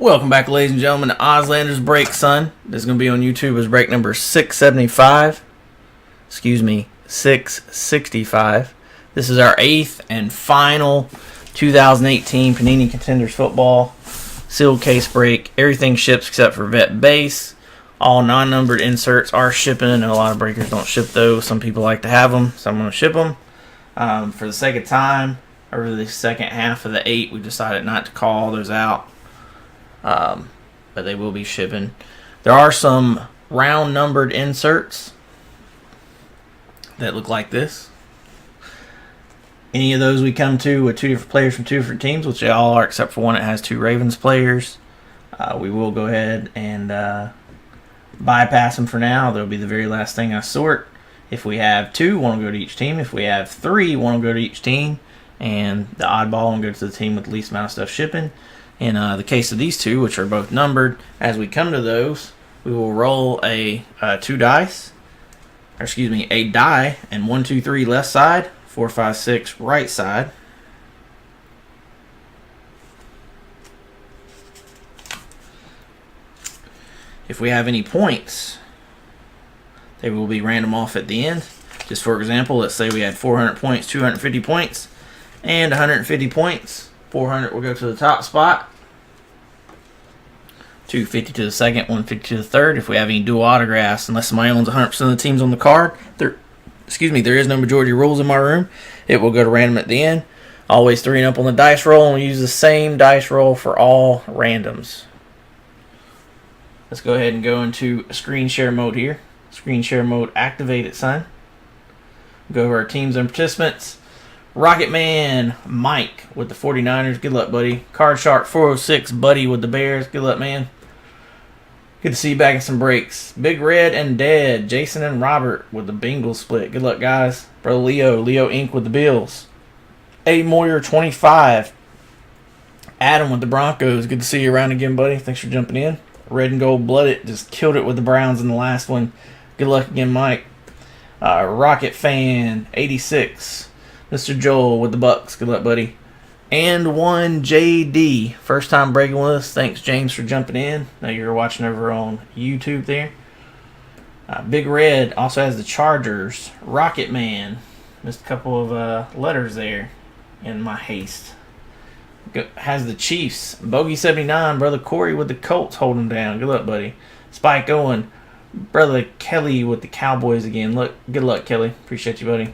Welcome back, ladies and gentlemen, to Ozlander's Break, son. This is going to be on YouTube as break number 675. Excuse me, 665. This is our 8th and final 2018 Panini Contenders football sealed case break. Everything ships except for vet base. All non-numbered inserts are shipping, and a lot of breakers don't ship those. Some people like to have them, so I'm going to ship them. For the sake of time, over the second half of the 8, we decided not to call those out. But they will be shipping. There are some round numbered inserts that look like this. Any of those we come to with two different players from two different teams, which they all are except for one that has two Ravens players, we will go ahead and bypass them for now. They'll be the very last thing I sort. If we have 2, one will go to each team. If we have 3, one will go to each team. And the oddball will go to the team with the least amount of stuff shipping. In the case of these two, which are both numbered, as we come to those, we will roll a a die, and 1, 2, 3 left side, 4, 5, 6 right side. If we have any points, they will be random off at the end. Just for example, let's say we had 400 points, 250 points, and 150 points. 400 will go to the top spot. 250 to the second, 150 to the third. If we have any dual autographs, unless somebody owns 100% of the teams on the card, there is no majority rules in my room. It will go to random at the end. Always 3 and up on the dice roll, and we use the same dice roll for all randoms. Let's go ahead and go into screen share mode here. Screen share mode activated, son. Go over our teams and participants. Rocket Man Mike with the 49ers. Good luck, buddy. Card Shark 406 Buddy with the Bears. Good luck, man. Good to see you back in some breaks. Big Red and Dead. Jason and Robert with the Bengals split. Good luck, guys. Brother Leo Inc. with the Bills. A Moyer 25. Adam with the Broncos. Good to see you around again, buddy. Thanks for jumping in. Red and Gold Blooded. Just killed it with the Browns in the last one. Good luck again, Mike. Rocket Fan 86. Mr. Joel with the Bucks. Good luck, buddy. And one JD. First time breaking with us. Thanks, James, for jumping in. Now you're watching over on YouTube there. Big Red also has the Chargers. Rocket Man. Missed a couple of letters there in my haste. Has the Chiefs. Bogey 79. Brother Corey with the Colts holding down. Good luck, buddy. Spike Owen. Brother Kelly with the Cowboys again. Good luck, Kelly. Appreciate you, buddy.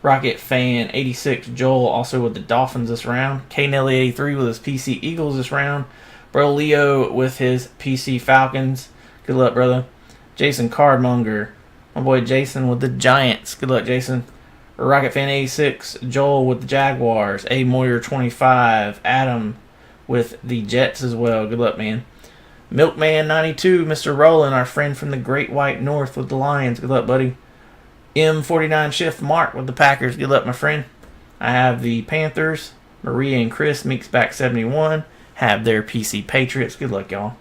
Rocket Fan 86, Joel also with the Dolphins this round. K Nelly 83 with his PC Eagles this round. Bro Leo with his PC Falcons. Good luck, brother. Jason Cardmonger, my boy Jason with the Giants. Good luck, Jason. Rocket Fan 86, Joel with the Jaguars. A Moyer 25, Adam with the Jets as well. Good luck, man. Milkman 92, Mr. Roland, our friend from the Great White North with the Lions. Good luck, buddy. M49 Shift Mark with the Packers. Good luck, my friend. I have the Panthers. Maria and Chris, Meeksback 71, have their PC Patriots. Good luck, y'all.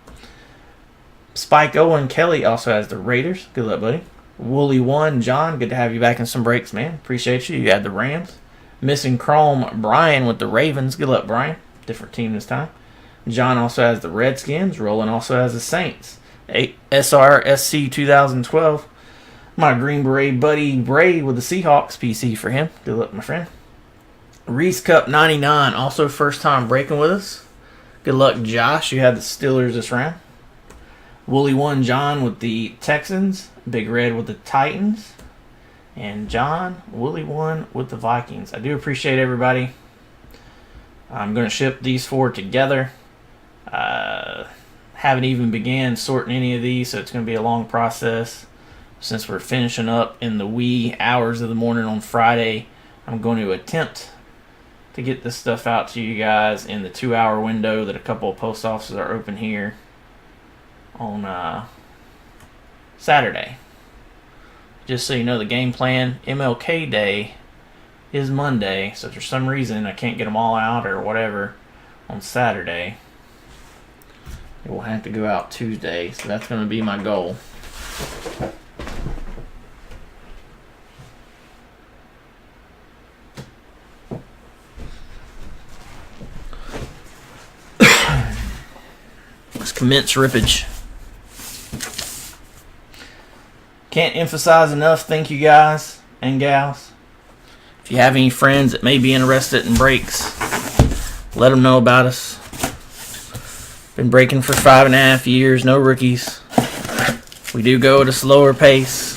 Spike Owen Kelly also has the Raiders. Good luck, buddy. Wooly 1 John, good to have you back in some breaks, man. Appreciate you. You had the Rams. Missing Chrome Brian with the Ravens. Good luck, Brian. Different team this time. John also has the Redskins. Roland also has the Saints. SRSC 2012. My Green Beret buddy Bray with the Seahawks. PC for him. Good luck, my friend. Reese Cup 99. Also first time breaking with us. Good luck, Josh. You had the Steelers this round. Wooly 1 John with the Texans. Big Red with the Titans. And John, Wooly 1 with the Vikings. I do appreciate everybody. I'm going to ship these 4 together. Haven't even began sorting any of these, so it's going to be a long process. Since we're finishing up in the wee hours of the morning on Friday, I'm going to attempt to get this stuff out to you guys in the 2-hour window that a couple of post offices are open here on Saturday. Just so you know the game plan, MLK Day is Monday, so if for some reason I can't get them all out or whatever on Saturday, it will have to go out Tuesday, so that's going to be my goal. Let's commence rippage. Can't emphasize enough, thank you guys and gals. If you have any friends that may be interested in breaks, let them know about us. Been breaking for 5.5 years, no rookies. We do go at a slower pace.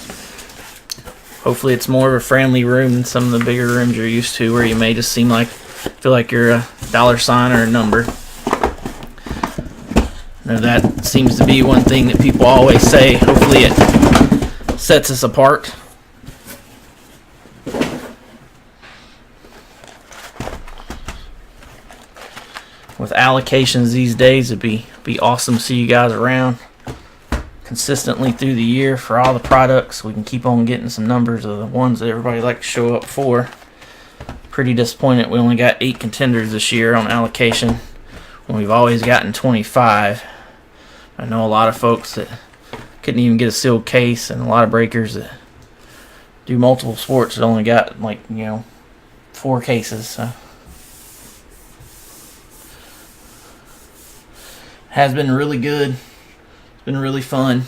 Hopefully it's more of a friendly room than some of the bigger rooms you're used to, where you may just feel like you're a dollar sign or a number. Now that seems to be one thing that people always say. Hopefully it sets us apart. With allocations these days, it'd be awesome to see you guys around consistently through the year for all the products. We can keep on getting some numbers of the ones that everybody likes to show up for. Pretty disappointed we only got 8 contenders this year on allocation when we've always gotten 25. I know a lot of folks that couldn't even get a sealed case, and a lot of breakers that do multiple sports that only got 4 cases. So has been really good. It's been really fun.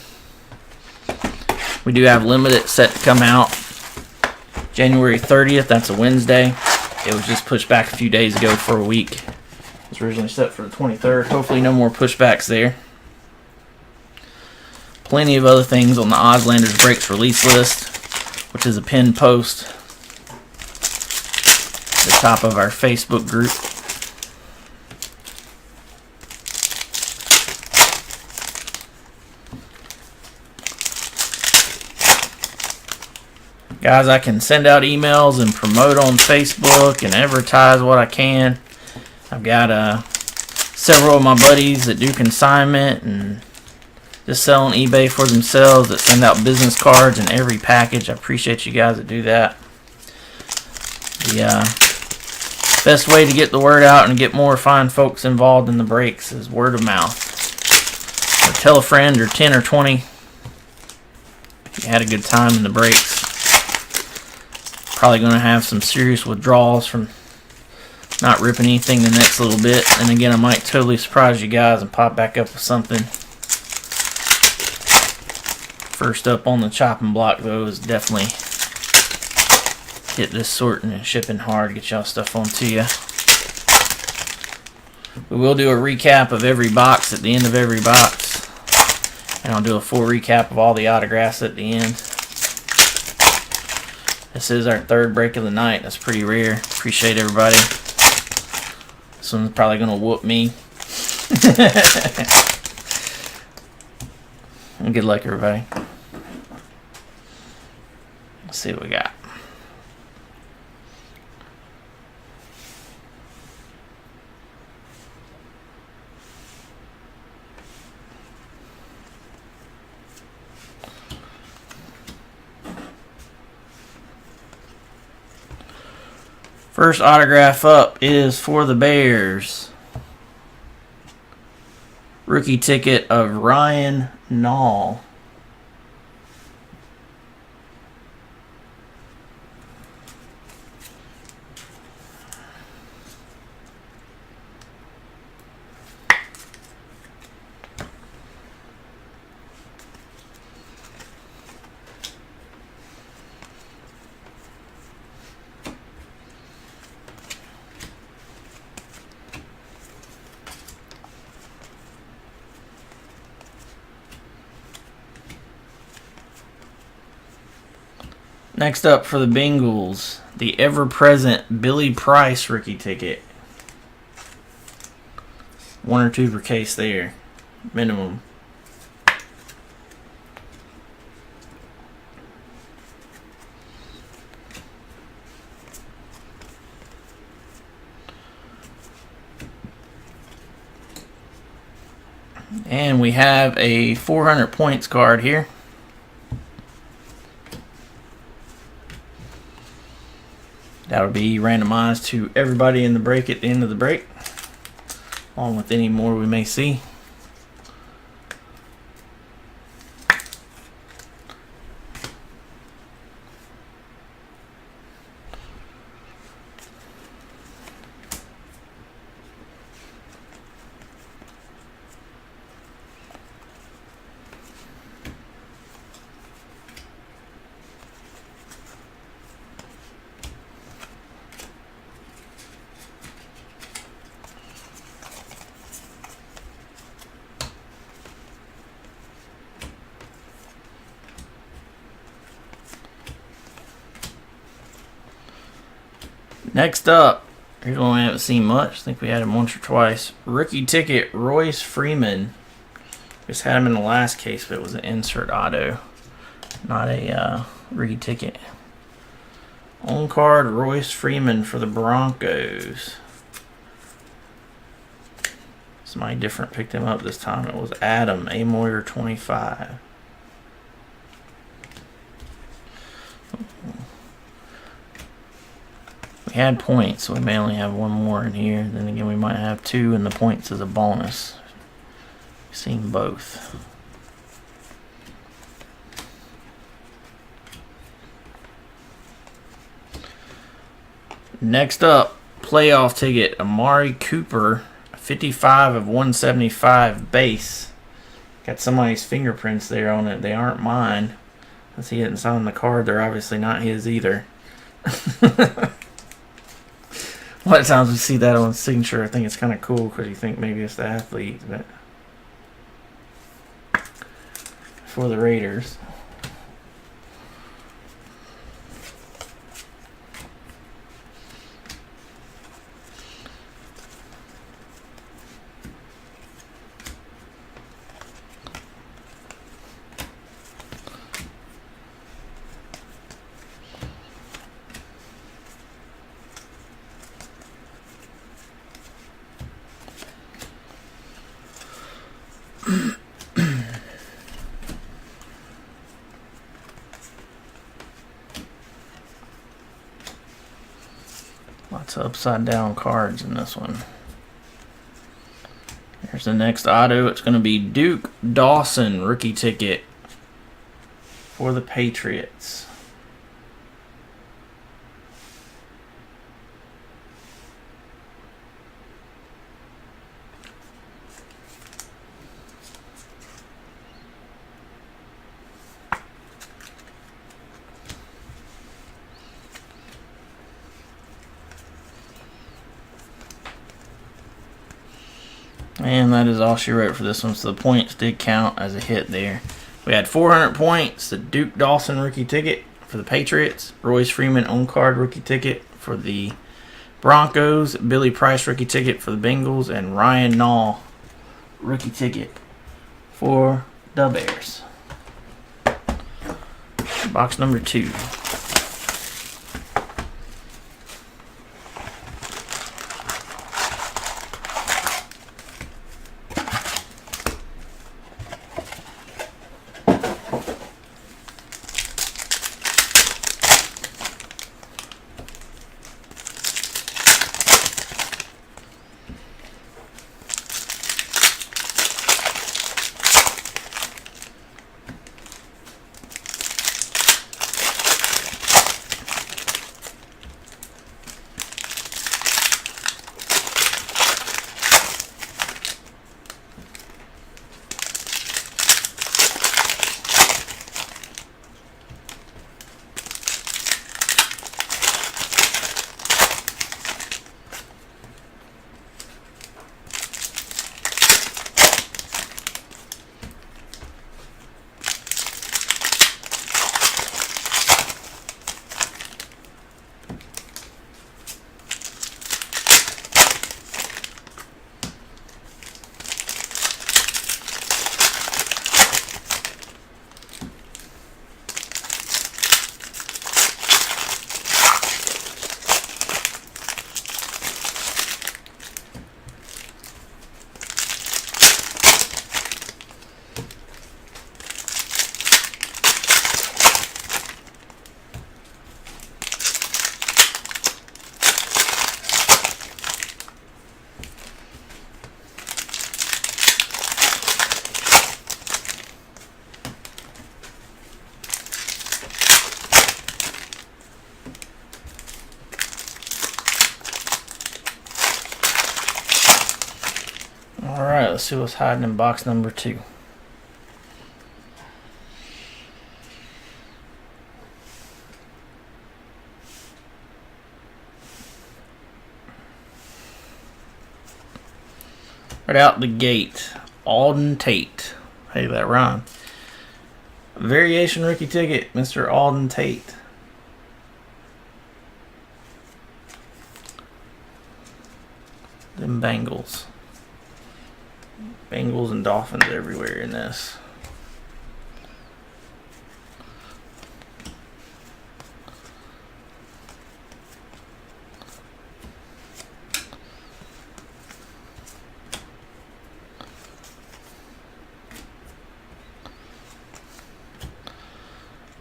We do have limited set to come out January 30th. That's a Wednesday. It was just pushed back a few days ago for a week. It was originally set for the 23rd. Hopefully no more pushbacks there. Plenty of other things on the Oddslanders Breaks release list, which is a pinned post at the top of our Facebook group. Guys, I can send out emails and promote on Facebook and advertise what I can. I've got several of my buddies that do consignment and just sell on eBay for themselves, that send out business cards in every package. I appreciate you guys that do that. The best way to get the word out and get more fine folks involved in the breaks is word of mouth. So tell a friend, or 10 or 20 if you had a good time in the breaks. Probably going to have some serious withdrawals from not ripping anything the next little bit. And again, I might totally surprise you guys and pop back up with something. First up on the chopping block, though, is definitely get this sorting and shipping hard, get y'all stuff onto you. We will do a recap of every box at the end of every box. And I'll do a full recap of all the autographs at the end. This is our 3rd break of the night. That's pretty rare. Appreciate everybody. This one's probably going to whoop me. And good luck, everybody. Let's see what we got. First autograph up is for the Bears. Rookie ticket of Ryan Nall. Next up for the Bengals, the ever-present Billy Price rookie ticket. 1 or 2 per case there, minimum. And we have a 400 points card here. That'll be randomized to everybody in the break at the end of the break, along with any more we may see. Next up, here's one we haven't seen much. I think we had him once or twice. Rookie ticket, Royce Freeman. Just had him in the last case, but it was an insert auto, not a rookie ticket. On card, Royce Freeman for the Broncos. Somebody different picked him up this time. It was Adam Amoyer 25. We had points, so we may only have one more in here. Then again, we might have two, and the points is a bonus. We've seen both. Next up, playoff ticket, Amari Cooper, 55 of 175 base. Got somebody's fingerprints there on it. They aren't mine. Unless he didn't sign the card, they're obviously not his either. A lot of times we see that on the signature. I think it's kind of cool because you think maybe it's the athlete, but for the Raiders. Lots of upside down cards in this one. Here's the next auto. It's going to be Duke Dawson, rookie ticket for the Patriots. And that is all she wrote for this one, so the points did count as a hit there. We had 400 points, the Duke Dawson rookie ticket for the Patriots, Royce Freeman on-card rookie ticket for the Broncos, Billy Price rookie ticket for the Bengals, and Ryan Nall rookie ticket for the Bears. Box number 2. Alright, let's see what's hiding in box number 2. Right out the gate, Alden Tate. Hey, that rhyme. Variation rookie ticket, Mr. Alden Tate. Them Bengals. Bengals and Dolphins everywhere in this.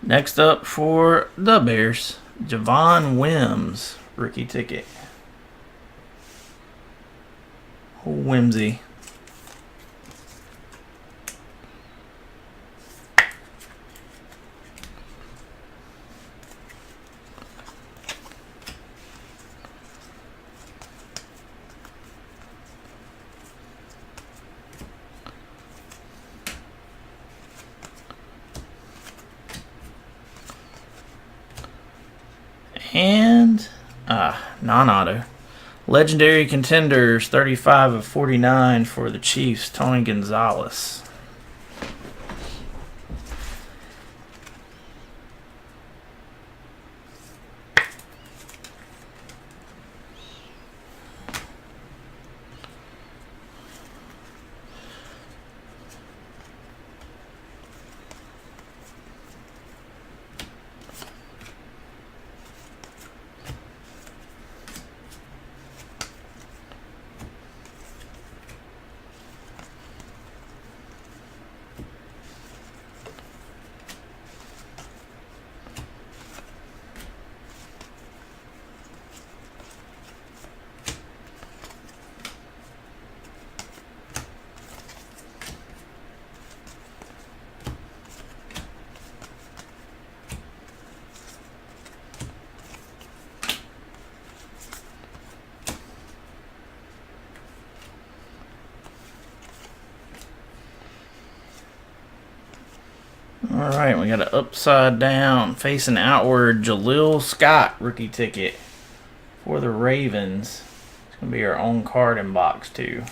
Next up for the Bears, Javon Wims, rookie ticket. Oh, whimsy. And non-auto. Legendary Contenders, 35 of 49 for the Chiefs, Tony Gonzalez. Alright, we got an upside down, facing outward, Jaleel Scott rookie ticket for the Ravens. It's going to be our own card in box 2.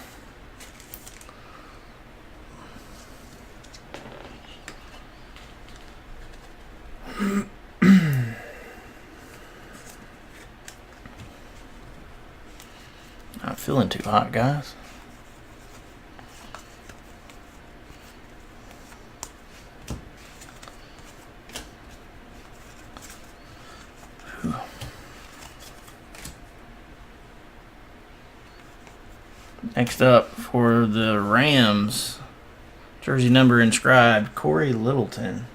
Not feeling too hot, guys. Next up for the Rams, jersey number inscribed, Corey Littleton.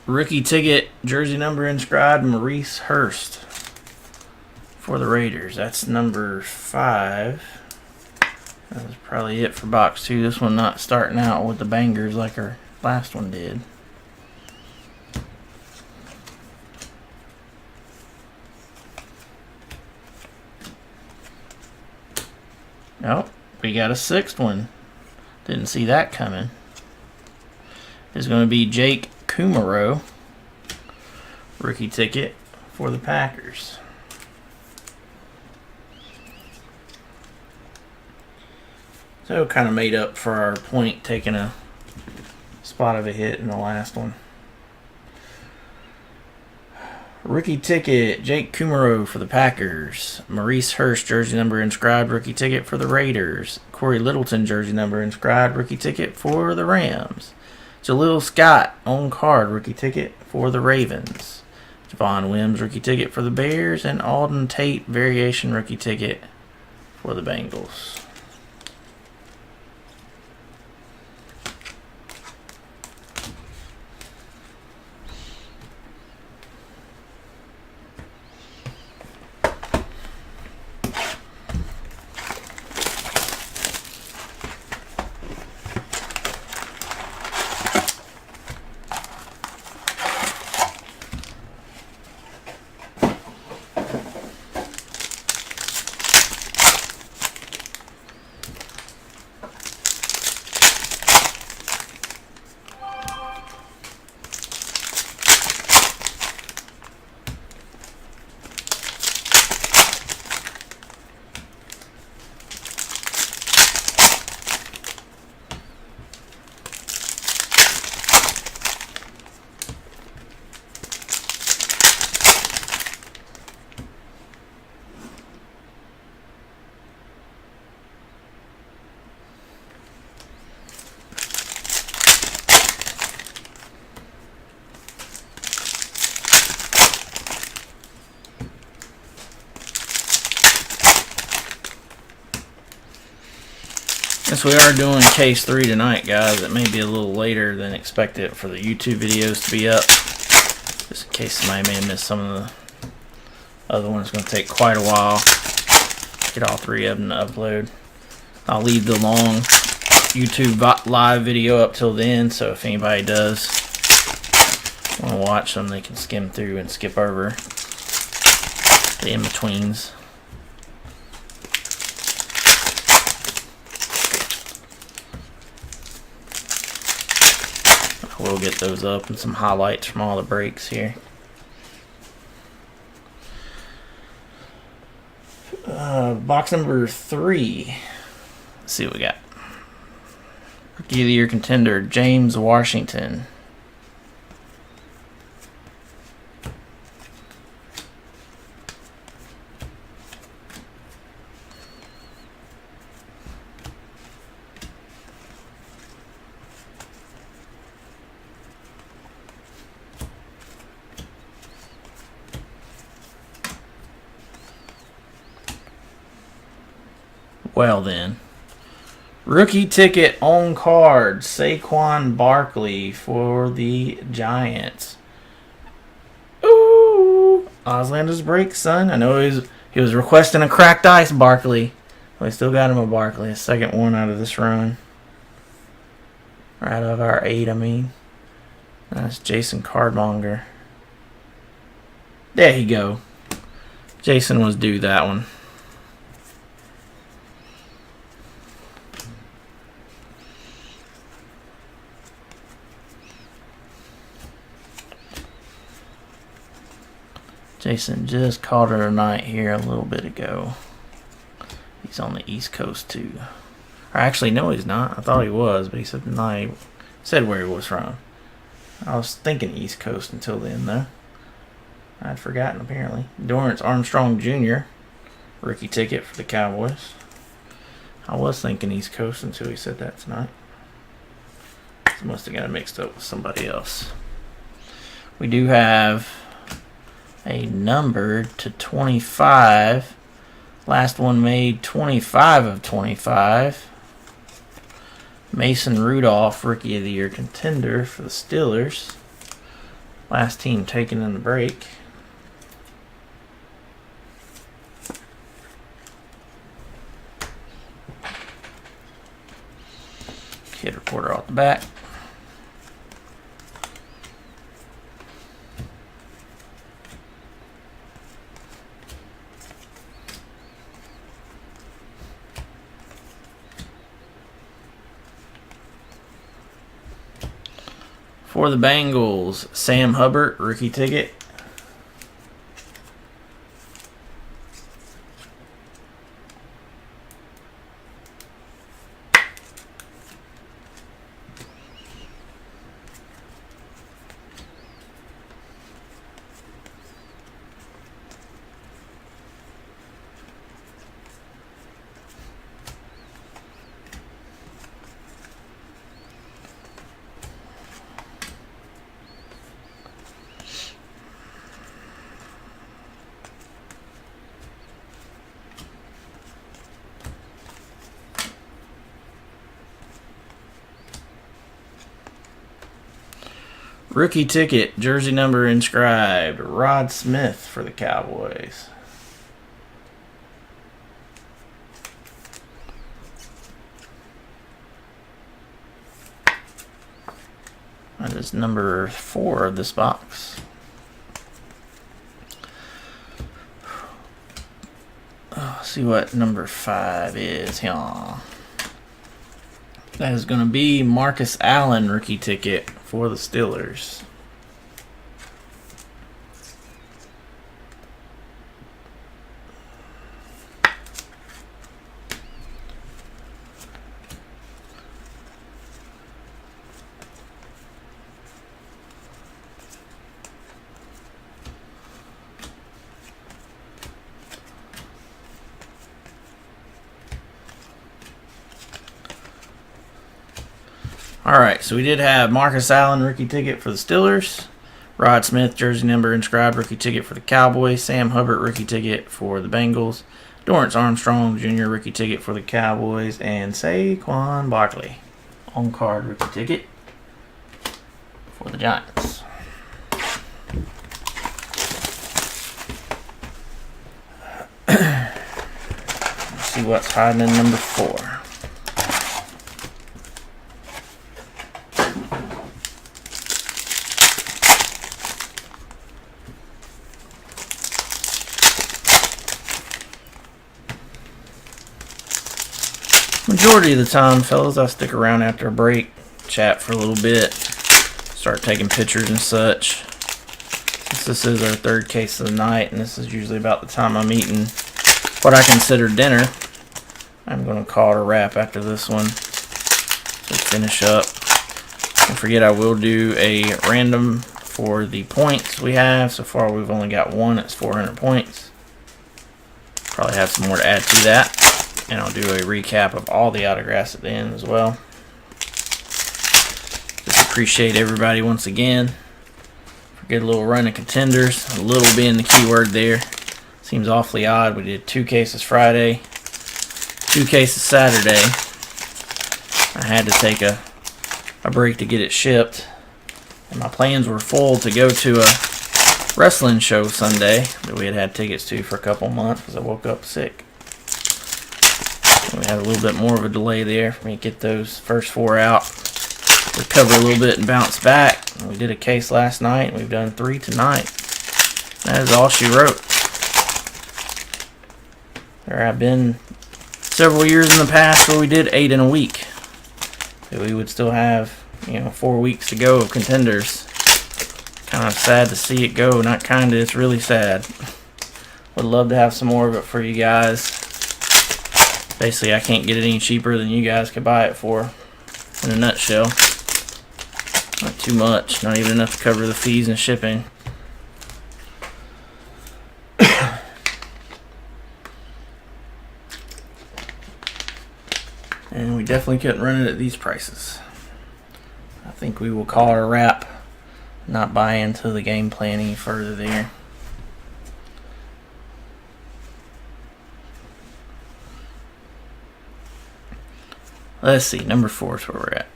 Rookie ticket, jersey number inscribed, Maurice Hurst for the Raiders. That's number 5. That's probably it for box 2. This one not starting out with the bangers like our last one did. Nope, we got a 6th one. Didn't see that coming. It's going to be Jake Kumaro, rookie ticket for the Packers. So kind of made up for our point taking a spot of a hit in the last one. Rookie ticket, Jake Kumaro for the Packers. Maurice Hurst, jersey number inscribed, rookie ticket for the Raiders. Corey Littleton, jersey number inscribed, rookie ticket for the Rams. Jaleel Scott, on card, rookie ticket for the Ravens. Javon Wims, rookie ticket for the Bears. And Alden Tate, variation rookie ticket for the Bengals. Since we are doing case 3 tonight, guys, it may be a little later than expected for the YouTube videos to be up. Just in case somebody may have missed some of the other ones. It's going to take quite a while to get all 3 of them to upload. I'll leave the long YouTube live video up till then, so if anybody does want to watch them, they can skim through and skip over the in-betweens. We'll get those up and some highlights from all the breaks here. Box number 3. Let's see what we got. Rookie of the Year contender, James Washington. Well then, rookie ticket on card, Saquon Barkley for the Giants. Ooh, Auslander's break, son. I know he was requesting a cracked ice Barkley. We still got him a Barkley, a second one out of this run. Or out of our 8, I mean. That's Jason Cardmonger. There you go. Jason was due that one. Jason just caught her tonight here a little bit ago. He's on the East Coast too. Or actually, no, he's not. I thought he was, but he said tonight. He said where he was from. I was thinking East Coast until then, though. I'd forgotten apparently. Dorrance Armstrong Jr. Rookie ticket for the Cowboys. I was thinking East Coast until he said that tonight. So must have got it mixed up with somebody else. We do have a number to 25. Last one made 25 of 25. Mason Rudolph, Rookie of the Year contender for the Steelers. Last team taken in the break. Kid reporter off the back. For the Bengals, Sam Hubbard, rookie ticket. Rookie ticket, jersey number inscribed, Rod Smith for the Cowboys. That is number 4 of this box. See what number 5 is here. That is going to be Marcus Allen, rookie ticket for the Steelers. Alright, so we did have Marcus Allen, rookie ticket for the Steelers. Rod Smith, jersey number inscribed, rookie ticket for the Cowboys. Sam Hubbard, rookie ticket for the Bengals. Dorrance Armstrong Jr. rookie ticket for the Cowboys, and Saquon Barkley on card rookie ticket for the Giants. Let's see what's hiding in number 4. Majority of the time, fellas, I stick around after a break, chat for a little bit, start taking pictures and such. Since this is our 3rd case of the night, and this is usually about the time I'm eating what I consider dinner, I'm going to call it a wrap after this one. So finish up. Don't forget, I will do a random for the points we have. So far, we've only got one. It's 400 points. Probably have some more to add to that. And I'll do a recap of all the autographs at the end as well. Just appreciate everybody once again. Get a little run of contenders. A little being the key word there. Seems awfully odd. We did 2 cases Friday, 2 cases Saturday. I had to take a break to get it shipped. And my plans were full to go to a wrestling show Sunday that we had tickets to for a couple months because I woke up sick. We had a little bit more of a delay there for me to get those first 4 out, recover a little bit and bounce back. We did a case last night, and we've done 3 tonight. That is all she wrote. There have been several years in the past where we did 8 in a week. So we would still have, 4 weeks to go of contenders. Kind of sad to see it go. Not kind of, it's really sad. Would love to have some more of it for you guys. Basically, I can't get it any cheaper than you guys could buy it for, in a nutshell. Not too much, not even enough to cover the fees and shipping. And we definitely couldn't run it at these prices. I think we will call it a wrap, not buy into the game plan any further there. Let's see, number 4 is where we're at.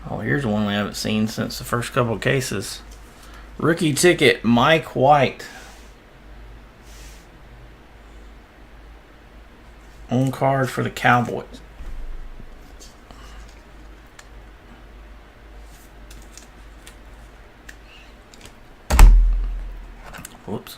Oh, here's one we haven't seen since the first couple of cases. Rookie ticket, Mike White. On card for the Cowboys. Whoops.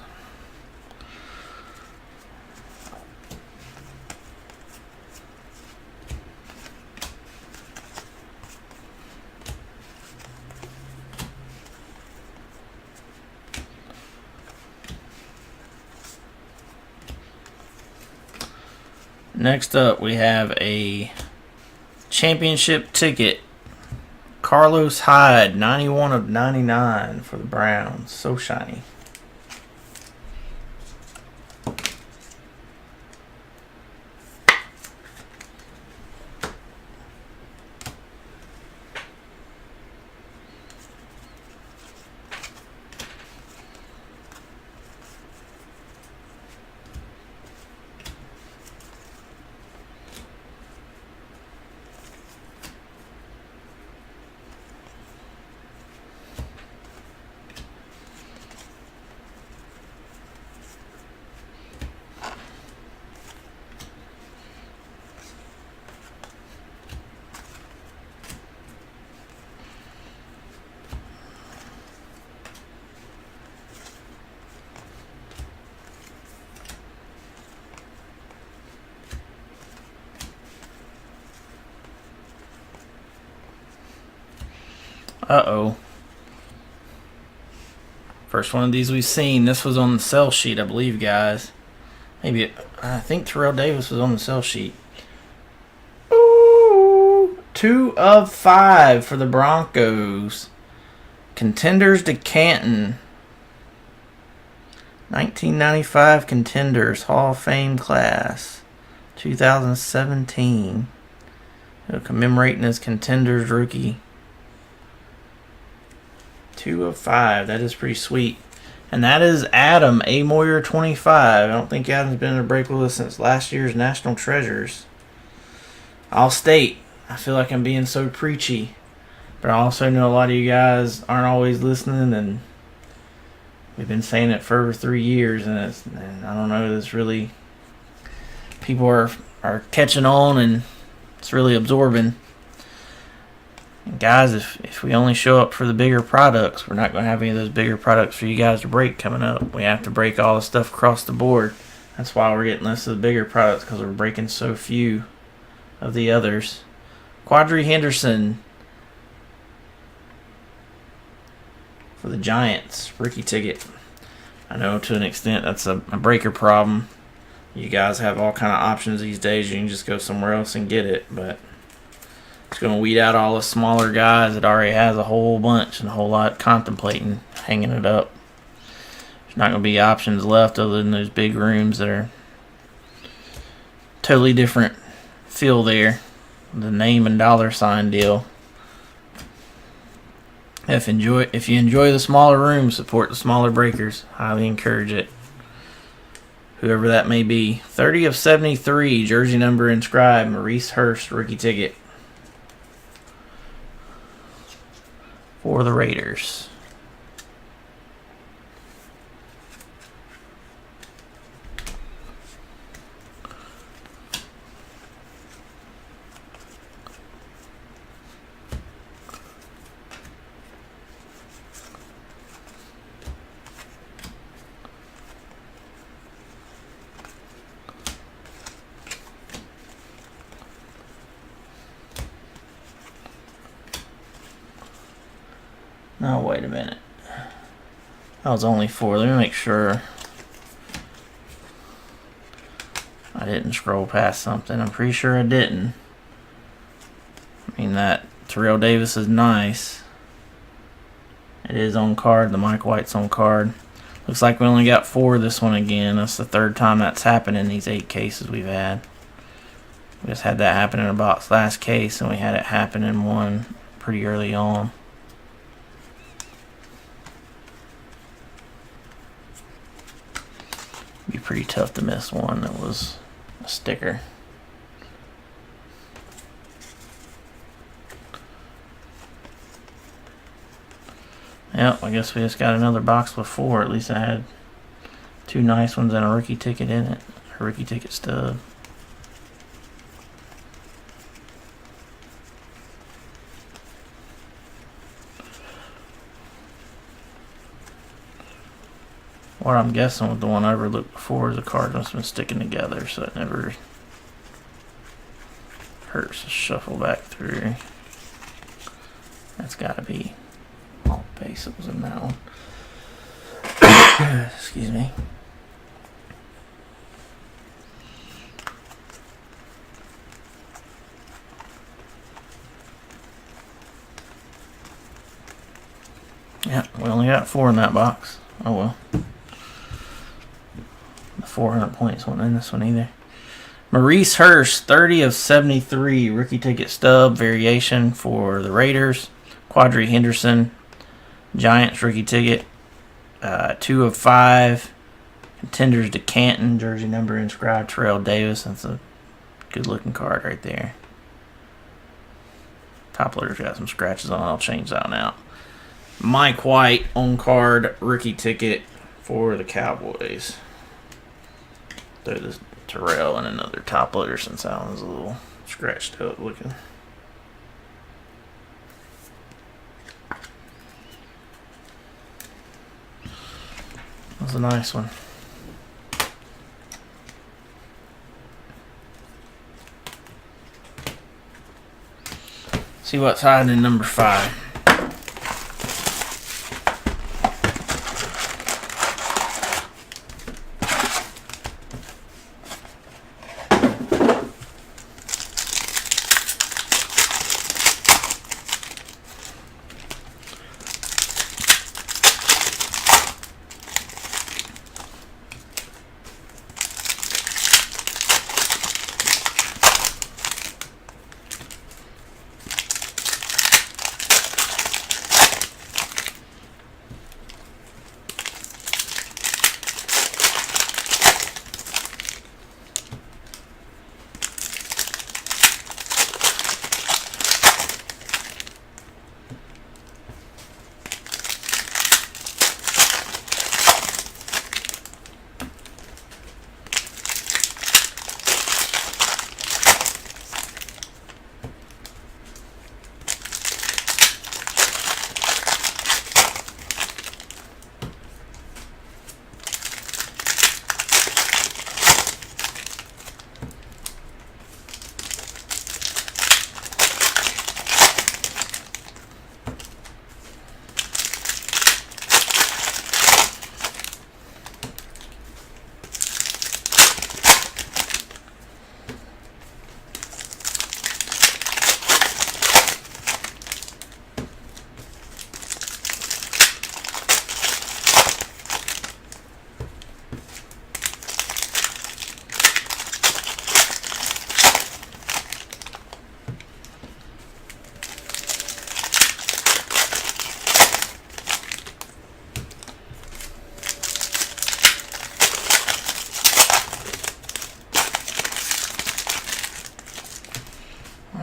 Next up, we have a championship ticket. Carlos Hyde, 91 of 99 for the Browns. So shiny. Uh-oh. First one of these we've seen. This was on the sell sheet, I believe, guys. I think Terrell Davis was on the sell sheet. Ooh, 2 of 5 for the Broncos. Contenders to Canton. 1995 Contenders Hall of Fame class. 2017. Commemorating his Contenders rookie. 2 of 5. That is pretty sweet. And that is Adam A. Moyer 25. I don't think Adam's been in a break with us since last year's National Treasures. I'll state, I feel like I'm being so preachy, but I also know a lot of you guys aren't always listening, and we've been saying it for over 3 years, and I don't know, this really, people are catching on, and it's really absorbing. And guys, if we only show up for the bigger products, we're not going to have any of those bigger products for you guys to break coming up. We have to break all the stuff across the board. That's why we're getting less of the bigger products, because we're breaking so few of the others. Quadri Henderson for the Giants, rookie ticket. I know to an extent that's a breaker problem. You guys have all kind of options these days. You can just go somewhere else and get it, but it's going to weed out all the smaller guys that already has a whole bunch and a whole lot contemplating hanging it up. There's not going to be options left other than those big rooms that are totally different feel there. The name and dollar sign deal. If you enjoy the smaller rooms, support the smaller breakers. Highly encourage it. Whoever that may be. 30 of 73, jersey number inscribed, Maurice Hurst, rookie ticket for the Raiders. No, wait a minute. That was only 4. Let me make sure I didn't scroll past something. I'm pretty sure I didn't. I mean, that Terrell Davis is nice. It is on card. The Mike White's on card. Looks like we only got 4 this one again. That's the 3rd time that's happened in these 8 cases we've had. We just had that happen in a box last case, and we had it happen in one pretty early on. Be pretty tough to miss one that was a sticker. Yep, I guess we just got another box with 4. At least I had 2 nice ones and a rookie ticket in it. A rookie ticket stub. What I'm guessing with the one I overlooked before is the cards must have been sticking together, so it never hurts to shuffle back through. That's got to be all base that was in that one. Excuse me. Yeah, we only got 4 in that box. Oh well. The 400 points won't in this one either. Maurice Hurst, 30 of 73, rookie ticket stub variation for the Raiders. Quadri Henderson, Giants rookie ticket. 2 of 5. Contenders to Canton, jersey number inscribed, Terrell Davis. That's a good looking card right there. Top loader's got some scratches on it. I'll change that one out. Mike White on card rookie ticket for the Cowboys. Throw this Terrell and another top loader since that one's a little scratched up looking. That's a nice one. See what's hiding in number 5.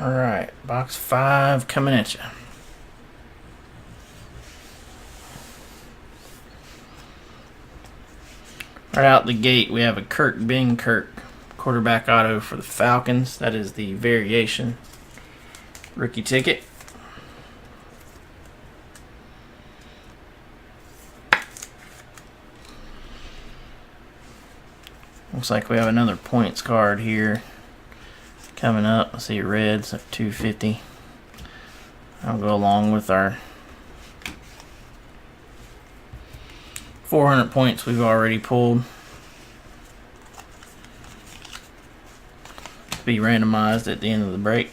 Alright, box 5 coming at you. Right out the gate, we have a Kirk quarterback auto for the Falcons. That is the variation rookie ticket. Looks like we have another points card here coming up. Let's see, Reds at 250. I'll go along with our 400 points we've already pulled. Be randomized at the end of the break.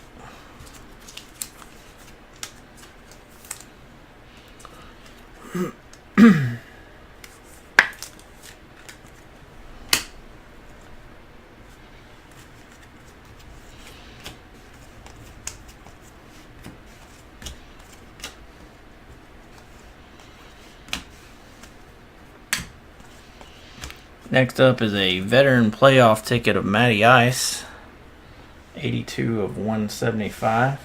Next up is a veteran playoff ticket of Matty Ice, 82 of 175.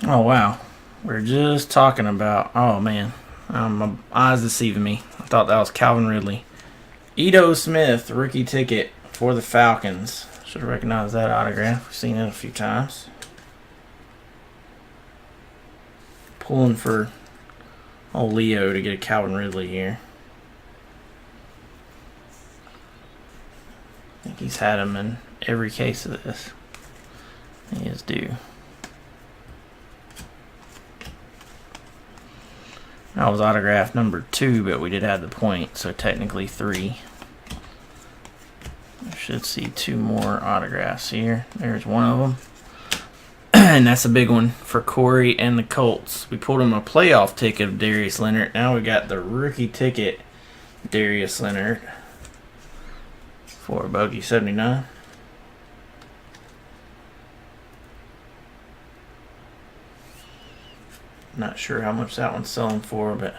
Oh wow, we're just talking about, oh man, my eyes deceiving me. I thought that was Calvin Ridley. Ito Smith, rookie ticket for the Falcons. Should have recognized that autograph. We've seen it a few times. Pulling for old Leo to get a Calvin Ridley here. I think he's had him in every case of this. He is due. That was autograph number 2, but we did have the point, so technically 3. I should see 2 more autographs here. There's one of them. And that's a big one for Corey and the Colts. We pulled him a playoff ticket of Darius Leonard. Now we got the rookie ticket Darius Leonard for Bogey 79. Not sure how much that one's selling for, but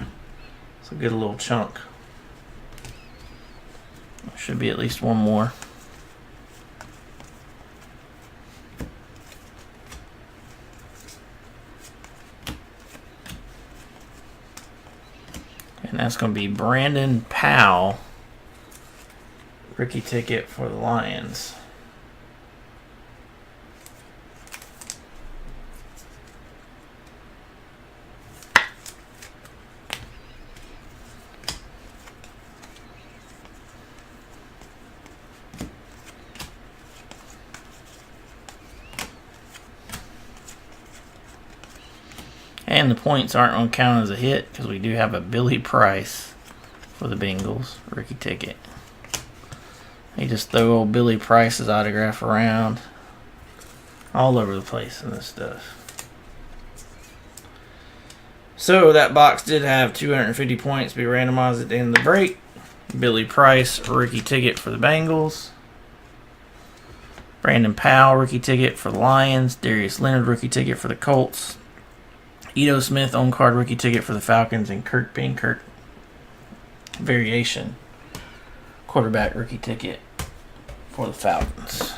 it's a good little chunk. There should be at least one more. And that's going to be Brandon Powell, rookie ticket for the Lions. And the points aren't going to count as a hit because we do have a Billy Price for the Bengals rookie ticket. They just throw old Billy Price's autograph around all over the place in this stuff. So that box did have 250 points be randomized at the end of the break. Billy Price rookie ticket for the Bengals. Brandon Powell rookie ticket for the Lions. Darius Leonard rookie ticket for the Colts. Ito Smith on card rookie ticket for the Falcons, and Kirk variation quarterback rookie ticket for the Falcons.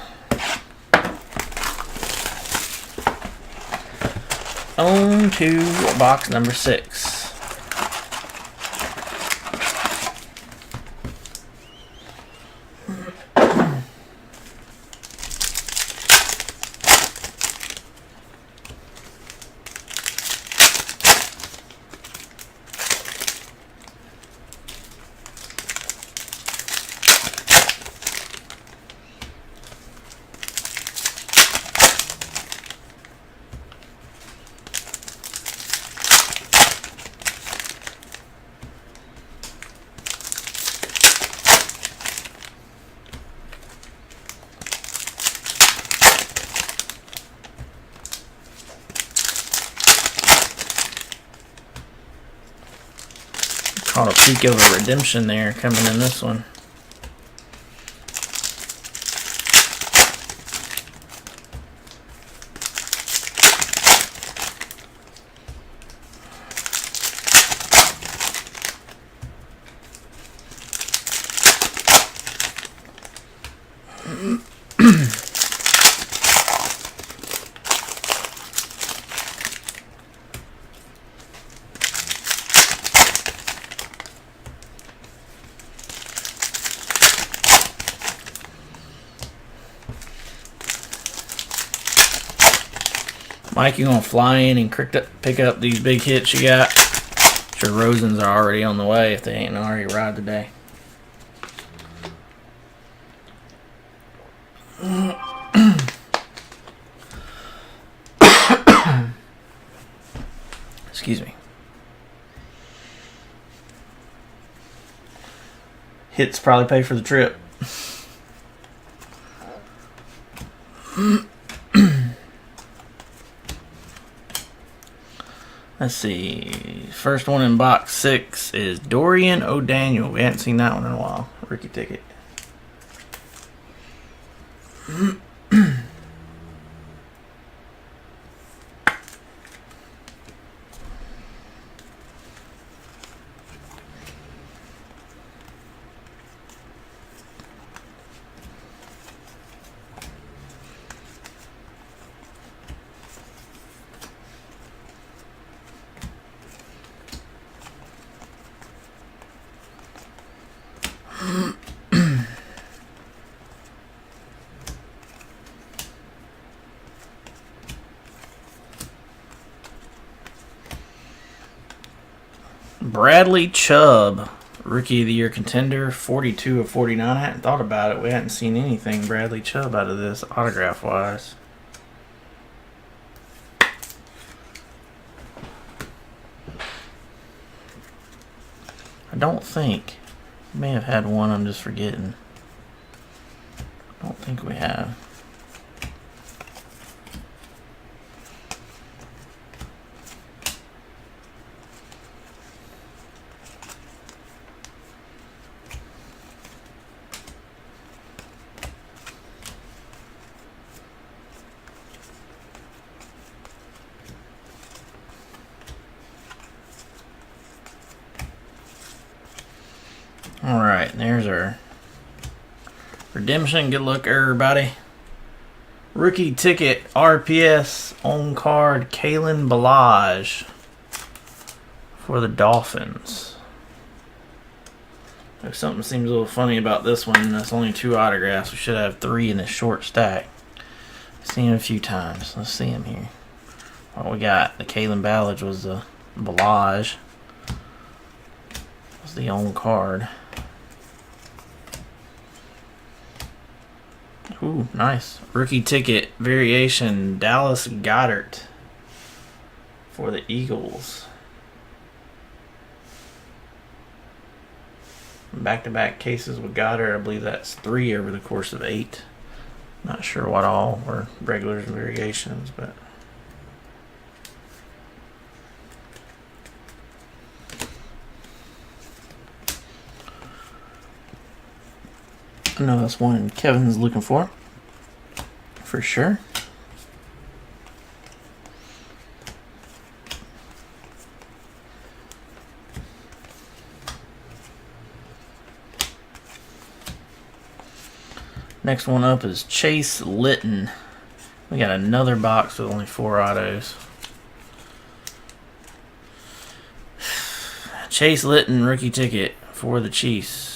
On to box number 6. Caught a peek of a redemption there coming in this one. Mike, you gonna fly in and pick up these big hits you got? Sure, Rosens are already on the way if they ain't already arrived today. Excuse me. Hits probably pay for the trip. Let's see. First one in box 6 is Dorian O'Daniel. We haven't seen that one in a while. Rookie ticket. Bradley Chubb, Rookie of the Year contender, 42 of 49. I hadn't thought about it. We hadn't seen anything Bradley Chubb out of this autograph-wise. I don't think. We may have had one, I'm just forgetting. I don't think we have. Alright, there's our redemption. Good luck, everybody. Rookie ticket, RPS, on card, Kalen Ballage for the Dolphins. If something seems a little funny about this one, that's only 2 autographs. We should have 3 in this short stack. Seen him a few times. Let's see him here. What we got? The Kalen Ballage was the Ballage. Was the on card. Ooh, nice. Rookie ticket variation, Dallas Goedert for the Eagles. Back-to-back cases with Goddard. I believe that's 3 over the course of 8. Not sure what all were regulars and variations, but I know that's one Kevin's looking for sure. Next one up is Chase Litton. We got another box with only 4 autos. Chase Litton, rookie ticket for the Chiefs.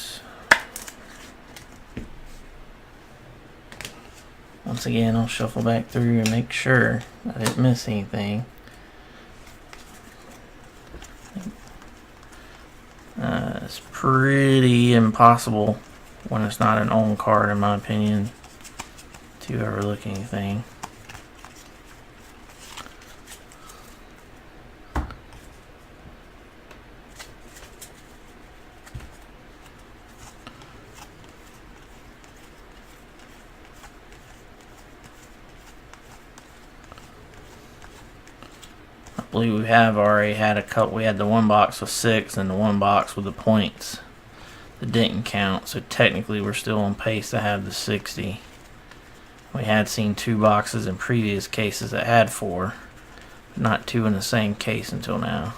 Once again, I'll shuffle back through and make sure I didn't miss anything. It's pretty impossible when it's not an on card, in my opinion, to overlook anything. believe we have already had a couple. We had the one box with 6 and the one box with the points that didn't count. So technically, we're still on pace to have the 60. We had seen 2 boxes in previous cases that had 4, not 2 in the same case until now.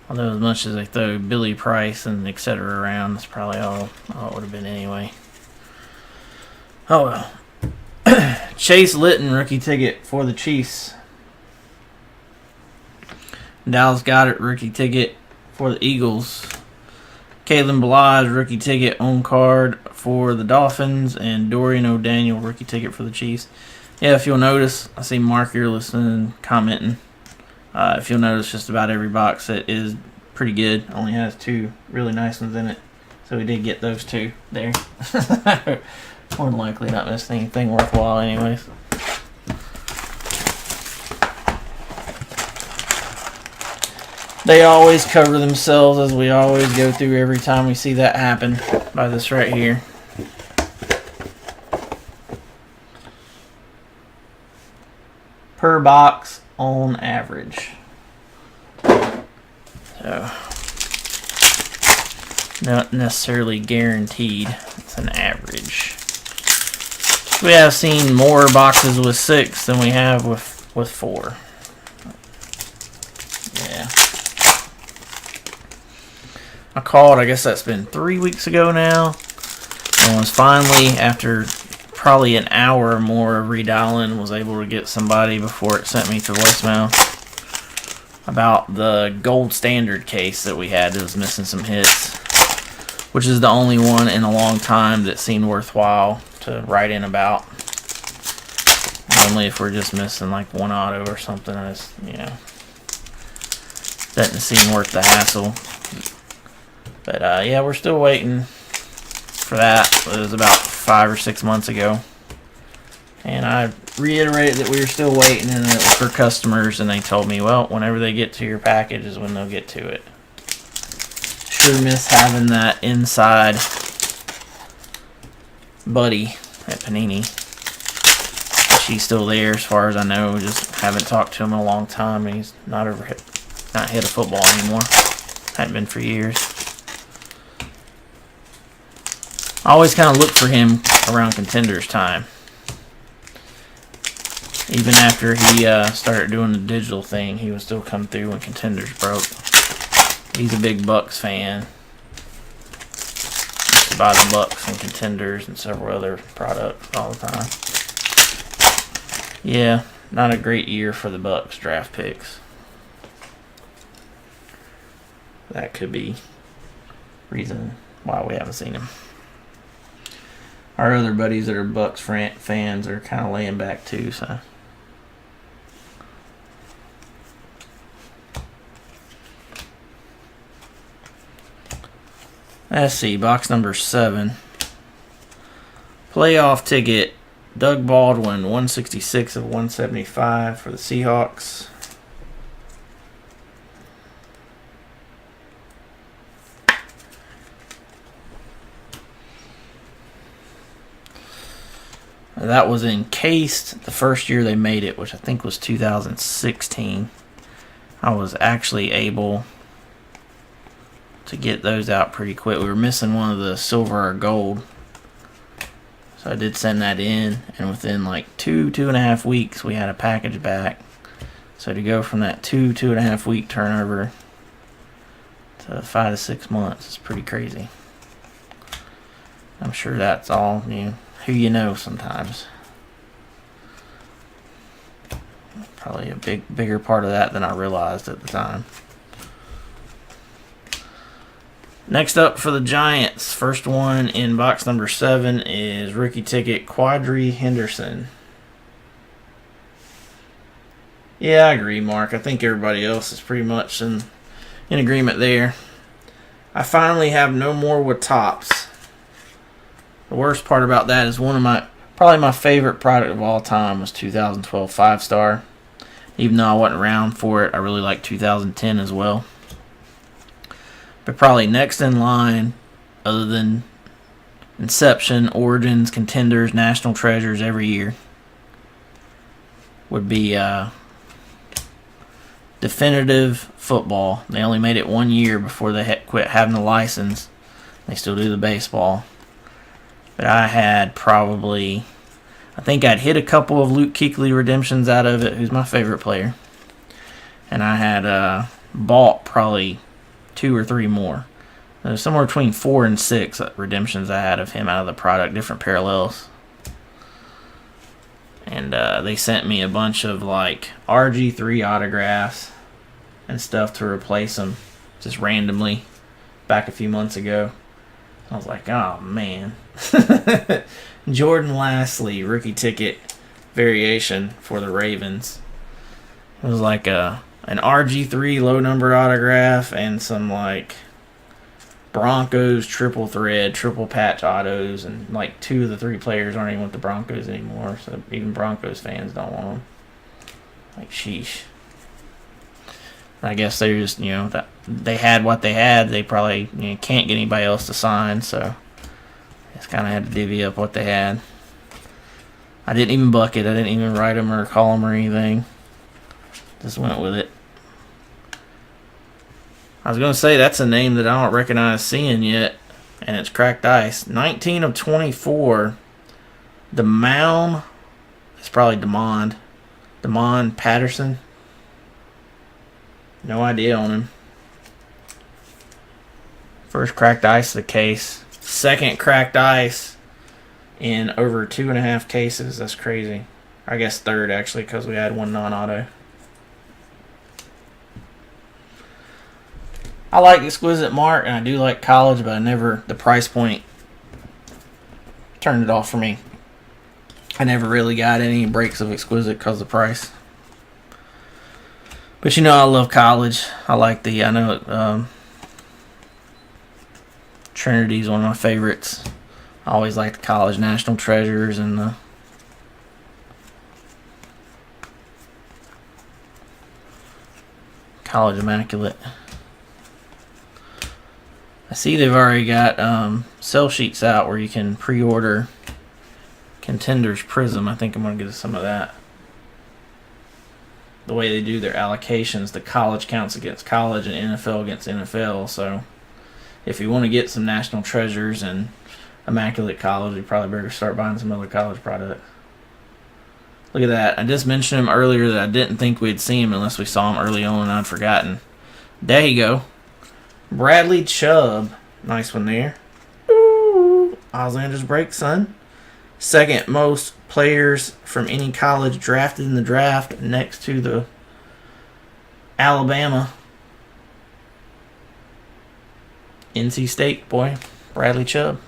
Although as much as they throw Billy Price and etc. around, that's probably all it would have been anyway. Oh well. Chase Litton, rookie ticket for the Chiefs. Dallas Goedert, rookie ticket for the Eagles. Kalen Ballage, rookie ticket on card for the Dolphins. And Dorian O'Daniel, rookie ticket for the Chiefs. Yeah, if you'll notice, I see Mark here listening, commenting. If you'll notice, just about every box set is pretty good. Only has 2 really nice ones in it. So we did get those 2 there. More than likely not missing anything worthwhile anyways. They always cover themselves, as we always go through every time we see that happen, by this right here. Per box on average. So, not necessarily guaranteed. It's an average. We have seen more boxes with 6 than we have with 4. Yeah. I called, I guess that's been 3 weeks ago now. And was finally, after probably an hour or more of redialing, was able to get somebody before it sent me to voicemail about the gold standard case that we had that was missing some hits, which is the only one in a long time that seemed worthwhile to write in about. Only if we're just missing like one auto or something, doesn't seem worth the hassle. But yeah, we're still waiting for that. It was about 5 or 6 months ago, and I reiterated that we were still waiting and it was for customers, and they told me, well, whenever they get to your package is when they'll get to it. Sure miss having that inside buddy at Panini. She's still there as far as I know. Just haven't talked to him in a long time. He's not hit a football anymore. Hadn't been for years. I always kind of look for him around Contenders time. Even after he started doing the digital thing, he would still come through when Contenders broke. He's a big Bucks fan. Used to buy the Bucks and Contenders and several other products all the time. Yeah, not a great year for the Bucks draft picks. That could be reason why we haven't seen him. Our other buddies that are Bucks fans are kind of laying back too, so. Let's see, box number 7. Playoff ticket, Doug Baldwin, 166 of 175 for the Seahawks. That was encased the first year they made it, which I think was 2016. I was actually able to get those out pretty quick. We were missing one of the silver or gold, so I did send that in, and within like 2.5 weeks we had a package back. So to go from that 2.5 week turnover to 5 to 6 months is pretty crazy. I'm sure that's all who you know sometimes. Probably a bigger part of that than I realized at the time. Next up for the Giants, first one in box number 7 is rookie ticket Quadri Henderson. Yeah, I agree, Mark. I think everybody else is pretty much in agreement there. I finally have no more with tops. The worst part about that is probably my favorite product of all time was 2012 5-star. Even though I wasn't around for it, I really like 2010 as well. But probably next in line, other than Inception, Origins, Contenders, National Treasures every year, would be Definitive Football. They only made it 1 year before they quit having the license. They still do the baseball. But I had probably, I think I'd hit a couple of Luke Kuechly redemptions out of it, who's my favorite player. And I had bought probably 2 or 3 more. There's somewhere between 4 and 6 redemptions I had of him out of the product, different parallels. And they sent me a bunch of like RG3 autographs and stuff to replace them just randomly back a few months ago. I was like, oh man. Jordan Lastly, rookie ticket variation for the Ravens. It was like an RG3 low numbered autograph and some like Broncos triple thread, triple patch autos, and like 2 of the 3 players aren't even with the Broncos anymore, so even Broncos fans don't want them. Like, sheesh. I guess they just, that they had what they had. They probably can't get anybody else to sign, so just kind of had to divvy up what they had. I didn't even bucket. I didn't even write them or call them or anything. Just went with it. I was going to say that's a name that I don't recognize seeing yet, and it's Cracked Ice. 19 of 24. The Mound. It's probably Demond Patterson. No idea on him. First Cracked Ice of the case. Second Cracked Ice in over 2.5 cases. That's crazy. I guess third, actually, because we had one non-auto. I like Exquisite Mark, and I do like College, but the price point turned it off for me. I never really got any breaks of Exquisite because of the price. But I love College. I know Trinity's one of my favorites. I always like the College National Treasures and the College Immaculate. I see they've already got sell sheets out where you can pre-order Contenders Prism. I think I'm going to get some of that. The way they do their allocations, the college counts against college and NFL against NFL. So if you want to get some National Treasures and Immaculate College, you probably better start buying some other college product. Look at that. I just mentioned him earlier that I didn't think we'd see him unless we saw him early on and I'd forgotten. There you go. Bradley Chubb. Nice one there. Ooh. Auslander's break, son. Second most players from any college drafted in the draft, next to the Alabama. NC State boy. Bradley Chubb.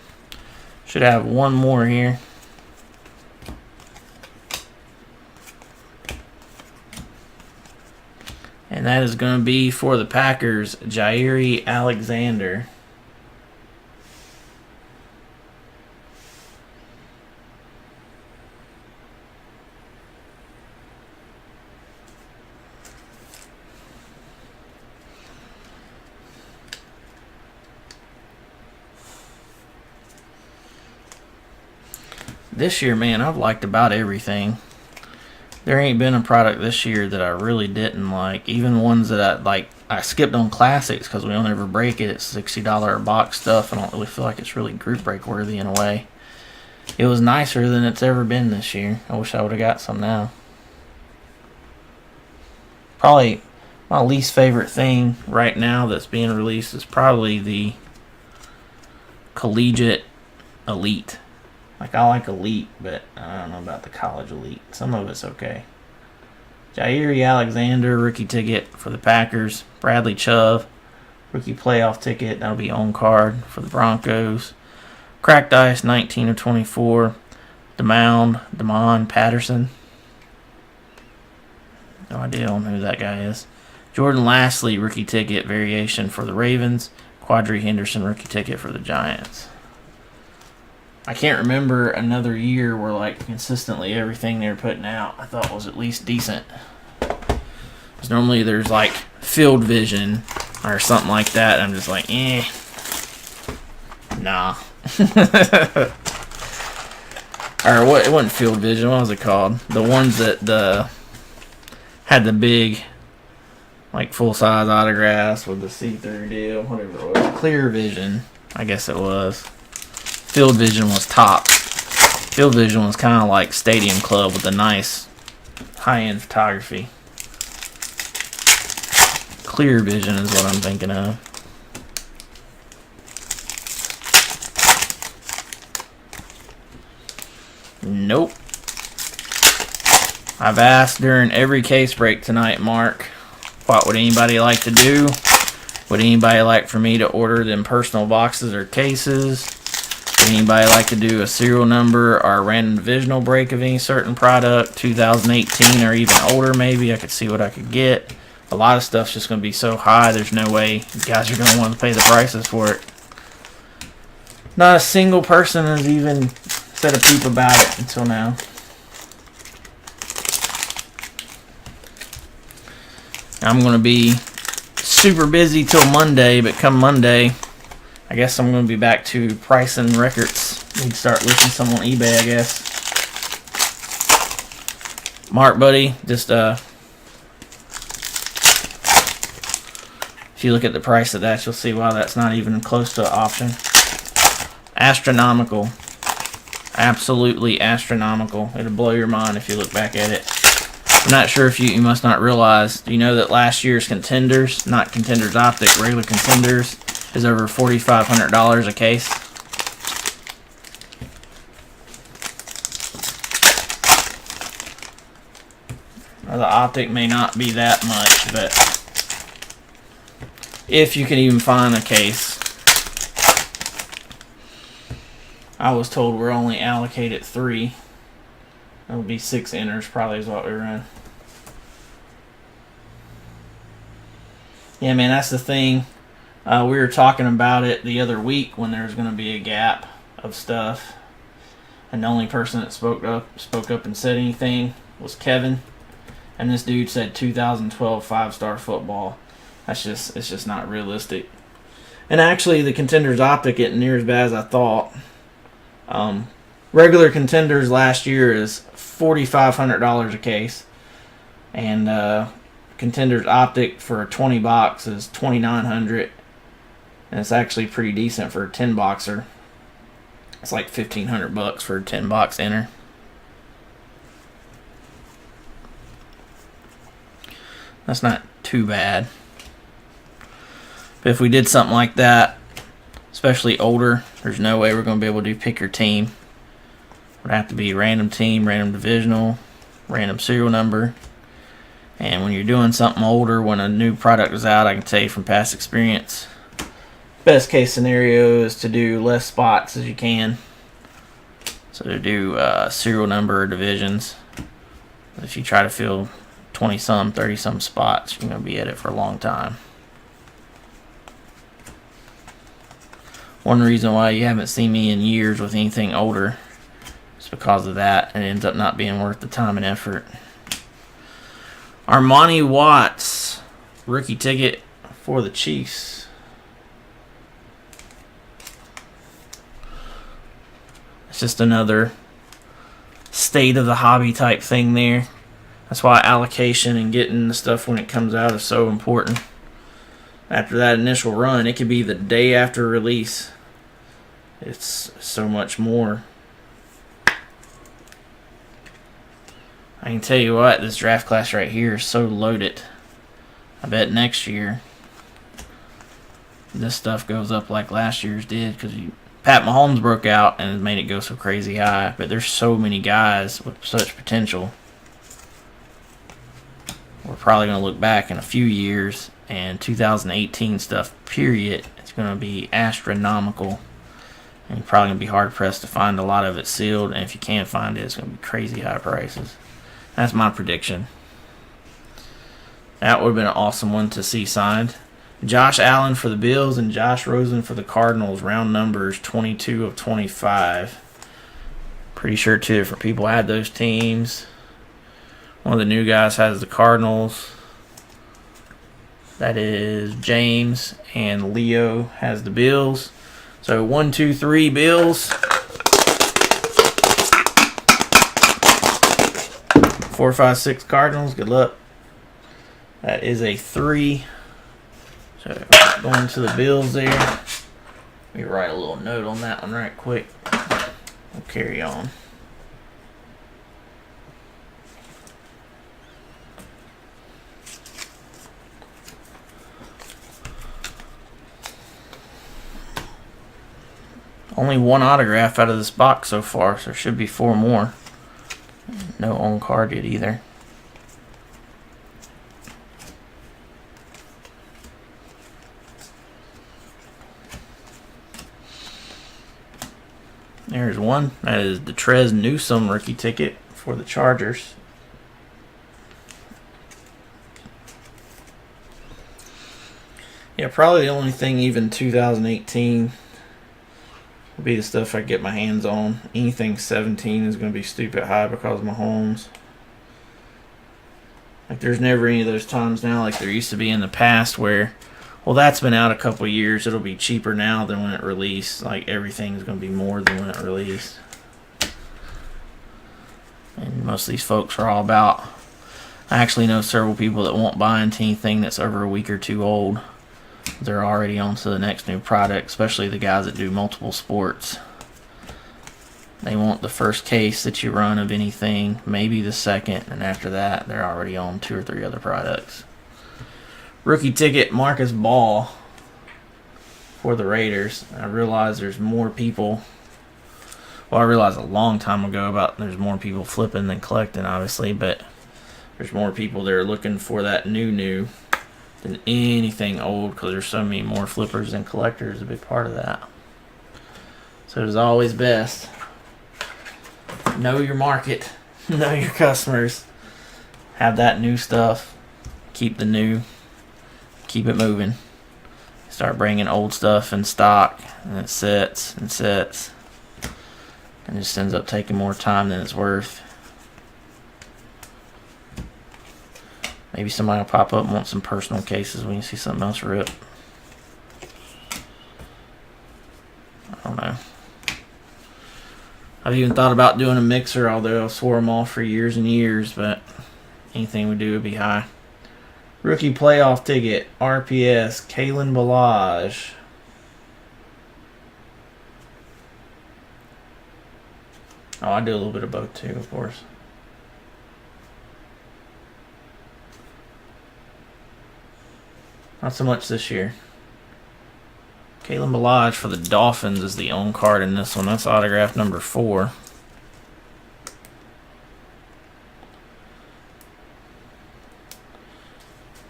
Should have one more here. And that is going to be for the Packers, Jairi Alexander. This year, man, I've liked about everything. There ain't been a product this year that I really didn't like. Even ones that I skipped on classics because we don't ever break it. It's $60 a box stuff. I don't really feel like it's really group break worthy in a way. It was nicer than it's ever been this year. I wish I would have got some now. Probably my least favorite thing right now that's being released is probably the Collegiate Elite. I like Elite, but I don't know about the College Elite. Some of it's okay. Jairi Alexander, rookie ticket for the Packers. Bradley Chubb, rookie playoff ticket. That'll be on card for the Broncos. Cracked Ice, 19 of 24. Demond Patterson. No idea on who that guy is. Jordan Lastly, rookie ticket variation for the Ravens. Quadri Henderson, rookie ticket for the Giants. I can't remember another year where consistently everything they're putting out I thought was at least decent. Because normally there's Field Vision or something like that. I'm just like, nah. Or what? It wasn't Field Vision. What was it called? The ones that had the big, like, full-size autographs with the see-through deal, whatever it was. Clear Vision, I guess it was. Field Vision was top. Field Vision was kind of like Stadium Club with the nice high-end photography. Clear Vision is what I'm thinking of. Nope. I've asked during every case break tonight, Mark, what would anybody like to do? Would anybody like for me to order them personal boxes or cases? Would anybody like to do a serial number or a random divisional break of any certain product, 2018 or even older maybe? I could see what I could get. A lot of stuff's just going to be so high, there's no way you guys are going to want to pay the prices for it. Not a single person has even said a peep about it until now. I'm going to be super busy till Monday, but come Monday, I guess I'm going to be back to pricing records. Need to start listing some on eBay, I guess. Mark, buddy, just if you look at the price of that, you'll see why that's not even close to an option. Astronomical. Absolutely astronomical. It'll blow your mind if you look back at it. I'm not sure if you must not realize, do you know that last year's Contenders, not Contenders Optic, regular Contenders, is over $4,500 a case? Now, the Optic may not be that much, but if you can even find a case. I was told we're only allocated 3. That would be 6 inners, probably is what we run. Yeah, man, that's the thing. We were talking about it the other week when there was going to be a gap of stuff, and the only person that spoke up and said anything was Kevin, and this dude said 2012 5-star football. It's just not realistic. And actually, the Contenders Optic isn't near as bad as I thought. Regular Contenders last year is $4,500 a case, and Contenders Optic for a 20 box is $2,900, and it's actually pretty decent for a 10 boxer. It's like $1,500 for a 10 box inner. That's not too bad. But if we did something like that, especially older, there's no way we're going to be able to do pick your team. It would have to be random team, random divisional, random serial number. And when you're doing something older, when a new product is out, I can tell you from past experience, best case scenario is to do less spots as you can. So to do serial number or divisions. If you try to fill 20-some, 30-some spots, you're going to be at it for a long time. One reason why you haven't seen me in years with anything older is because of that. It ends up not being worth the time and effort. Armani Watts, rookie ticket for the Chiefs. It's just another state of the hobby type thing there. That's why allocation and getting the stuff when it comes out is so important. After that initial run, it could be the day after release. It's so much more. I can tell you what, this draft class right here is so loaded. I bet next year this stuff goes up like last year's did, because Pat Mahomes broke out and made it go so crazy high. But there's so many guys with such potential. We're probably going to look back in a few years, and 2018 stuff, period, it's going to be astronomical. And you're probably going to be hard-pressed to find a lot of it sealed. And if you can find it, it's going to be crazy high prices. That's my prediction. That would have been an awesome one to see signed. Josh Allen for the Bills and Josh Rosen for the Cardinals. Round numbers 22 of 25. Pretty sure 2 different people had those teams. One of the new guys has the Cardinals. That is James. And Leo has the Bills. So 1, 2, 3 Bills. 4, 5, 6 Cardinals. Good luck. That is a 3. So going to the bills there. Let me write a little note on that one right quick. We'll carry on. Only 1 autograph out of this box so far, so there should be 4 more. No on card yet either. There's one. That is the thru Newsome rookie ticket for the Chargers. Yeah, probably the only thing even 2018 would be the stuff I get my hands on. Anything 17 is going to be stupid high because of Mahomes. Like, there's never any of those times now like there used to be in the past where, well, that's been out a couple of years. It'll be cheaper now than when it released. Like, everything's going to be more than when it released. And most of these folks are all about... I actually know several people that won't buy into anything that's over a week or 2 old. They're already on to the next new product, especially the guys that do multiple sports. They want the first case that you run of anything, maybe the second, and after that, they're already on 2 or 3 other products. Rookie ticket, Marcus Ball for the Raiders. I realize there's more people. Well, I realized a long time ago about there's more people flipping than collecting, obviously, but there's more people that are looking for that new than anything old because there's so many more flippers than collectors. A big part of that. So it's always best. Know your market. Know your customers. Have that new stuff. Keep the new. Keep it moving. Start bringing old stuff in stock, and it sits and sits, and just ends up taking more time than it's worth. Maybe somebody will pop up and want some personal cases when you see something else rip. I don't know. I've even thought about doing a mixer, although I've swore them off for years and years, but anything we do would be high. Rookie playoff ticket, RPS, Kalen Ballage. Oh, I do a little bit of both too, of course. Not so much this year. Kalen Ballage for the Dolphins is the on card in this one. That's autograph number 4.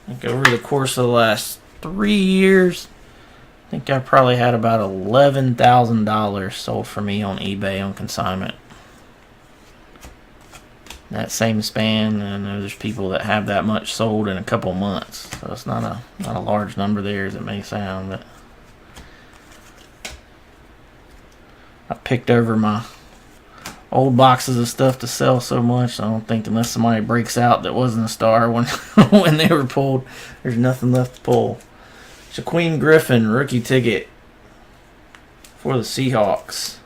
I think over the course of the last 3 years, I think I probably had about $11,000 sold for me on eBay on consignment. That same span, I know there's people that have that much sold in a couple months, so it's not a large number there as it may sound, but I picked over my old boxes of stuff to sell so much. I don't think unless somebody breaks out that wasn't a star when when they were pulled, there's nothing left to pull. Shaquem Griffin rookie ticket for the Seahawks.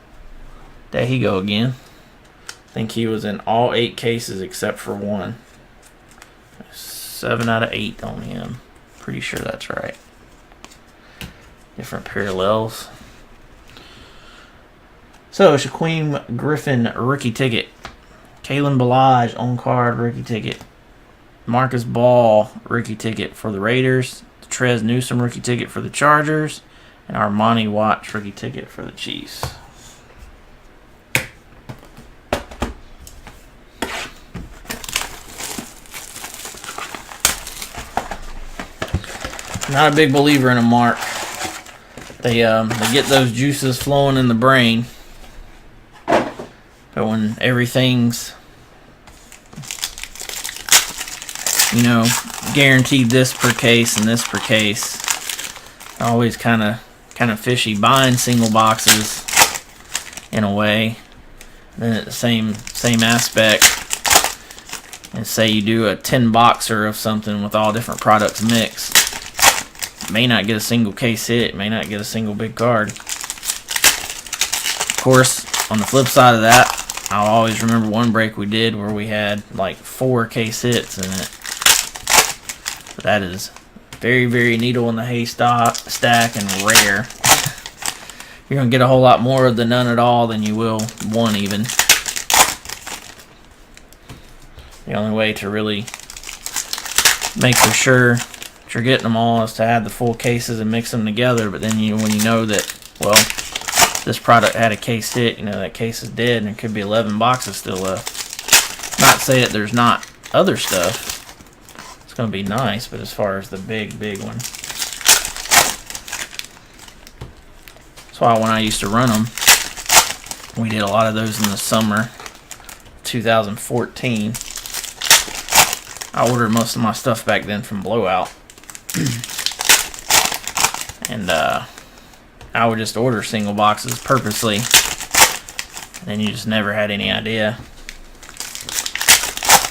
There he go again. I think he was in all 8 cases except for 1. 7 out of 8 on him. Pretty sure that's right. Different parallels. So, Shaquem Griffin rookie ticket. Kalen Ballage on card rookie ticket. Marcus Ball rookie ticket for the Raiders. The thru Newsome rookie ticket for the Chargers. And Armani Watts rookie ticket for the Chiefs. Not a big believer in a mark. They get those juices flowing in the brain. But when everything's, guaranteed this per case and this per case, always kind of fishy. Buying single boxes in a way. Then at the same aspect, and say you do a 10 boxer of something with all different products mixed. May not get a single case hit, may not get a single big card. Of course, on the flip side of that, I'll always remember one break we did where we had like 4 case hits in it. So that is very, very needle in the haystack and rare. You're going to get a whole lot more of the none at all than you will one even. The only way to really make for sure that you're getting them all is to add the full cases and mix them together. But then when you know that, well, this product had a case hit, you know that case is dead and there could be 11 boxes still left. Not say that there's not other stuff. It's going to be nice, but as far as the big one. That's why when I used to run them, we did a lot of those in the summer 2014. I ordered most of my stuff back then from Blowout. And I would just order single boxes purposely. And then you just never had any idea.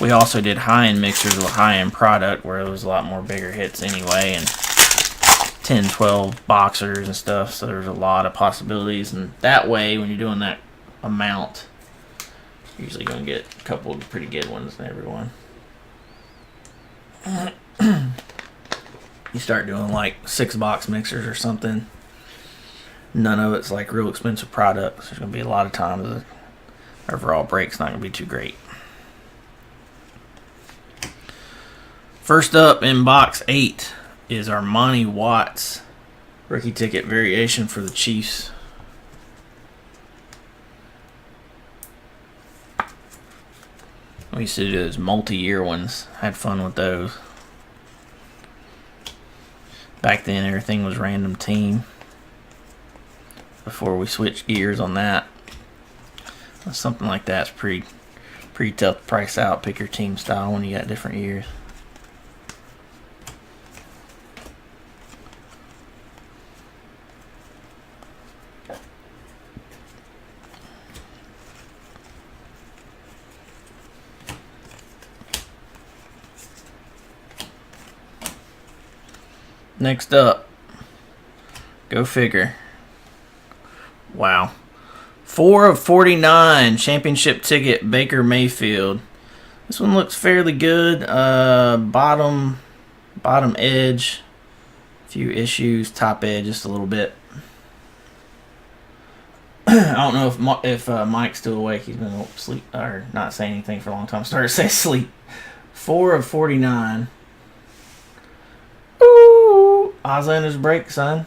We also did high-end mixers with high-end product where it was a lot more bigger hits anyway, and 10, 12 boxers and stuff, so there's a lot of possibilities. And that way, when you're doing that amount, you're usually going to get a couple of pretty good ones in every one. You start doing like 6-box mixers or something, none of it's like real expensive products. There's going to be a lot of times the overall break's not going to be too great. First up in box 8 is Armani Watts rookie ticket variation for the Chiefs. We used to do those multi-year ones. Had fun with those. Back then, everything was random team. Before we switched gears on that, something like that's pretty tough to price out. Pick your team style when you got different years. Next up, go figure. Wow. 4 of 49 championship ticket Baker Mayfield. This one looks fairly good. Bottom edge, a few issues. Top edge just a little bit. I don't know if Mike's still awake. He's been asleep or not saying anything for a long time. Started to say sleep. 4 of 49. Ooh, Auslander's break, son.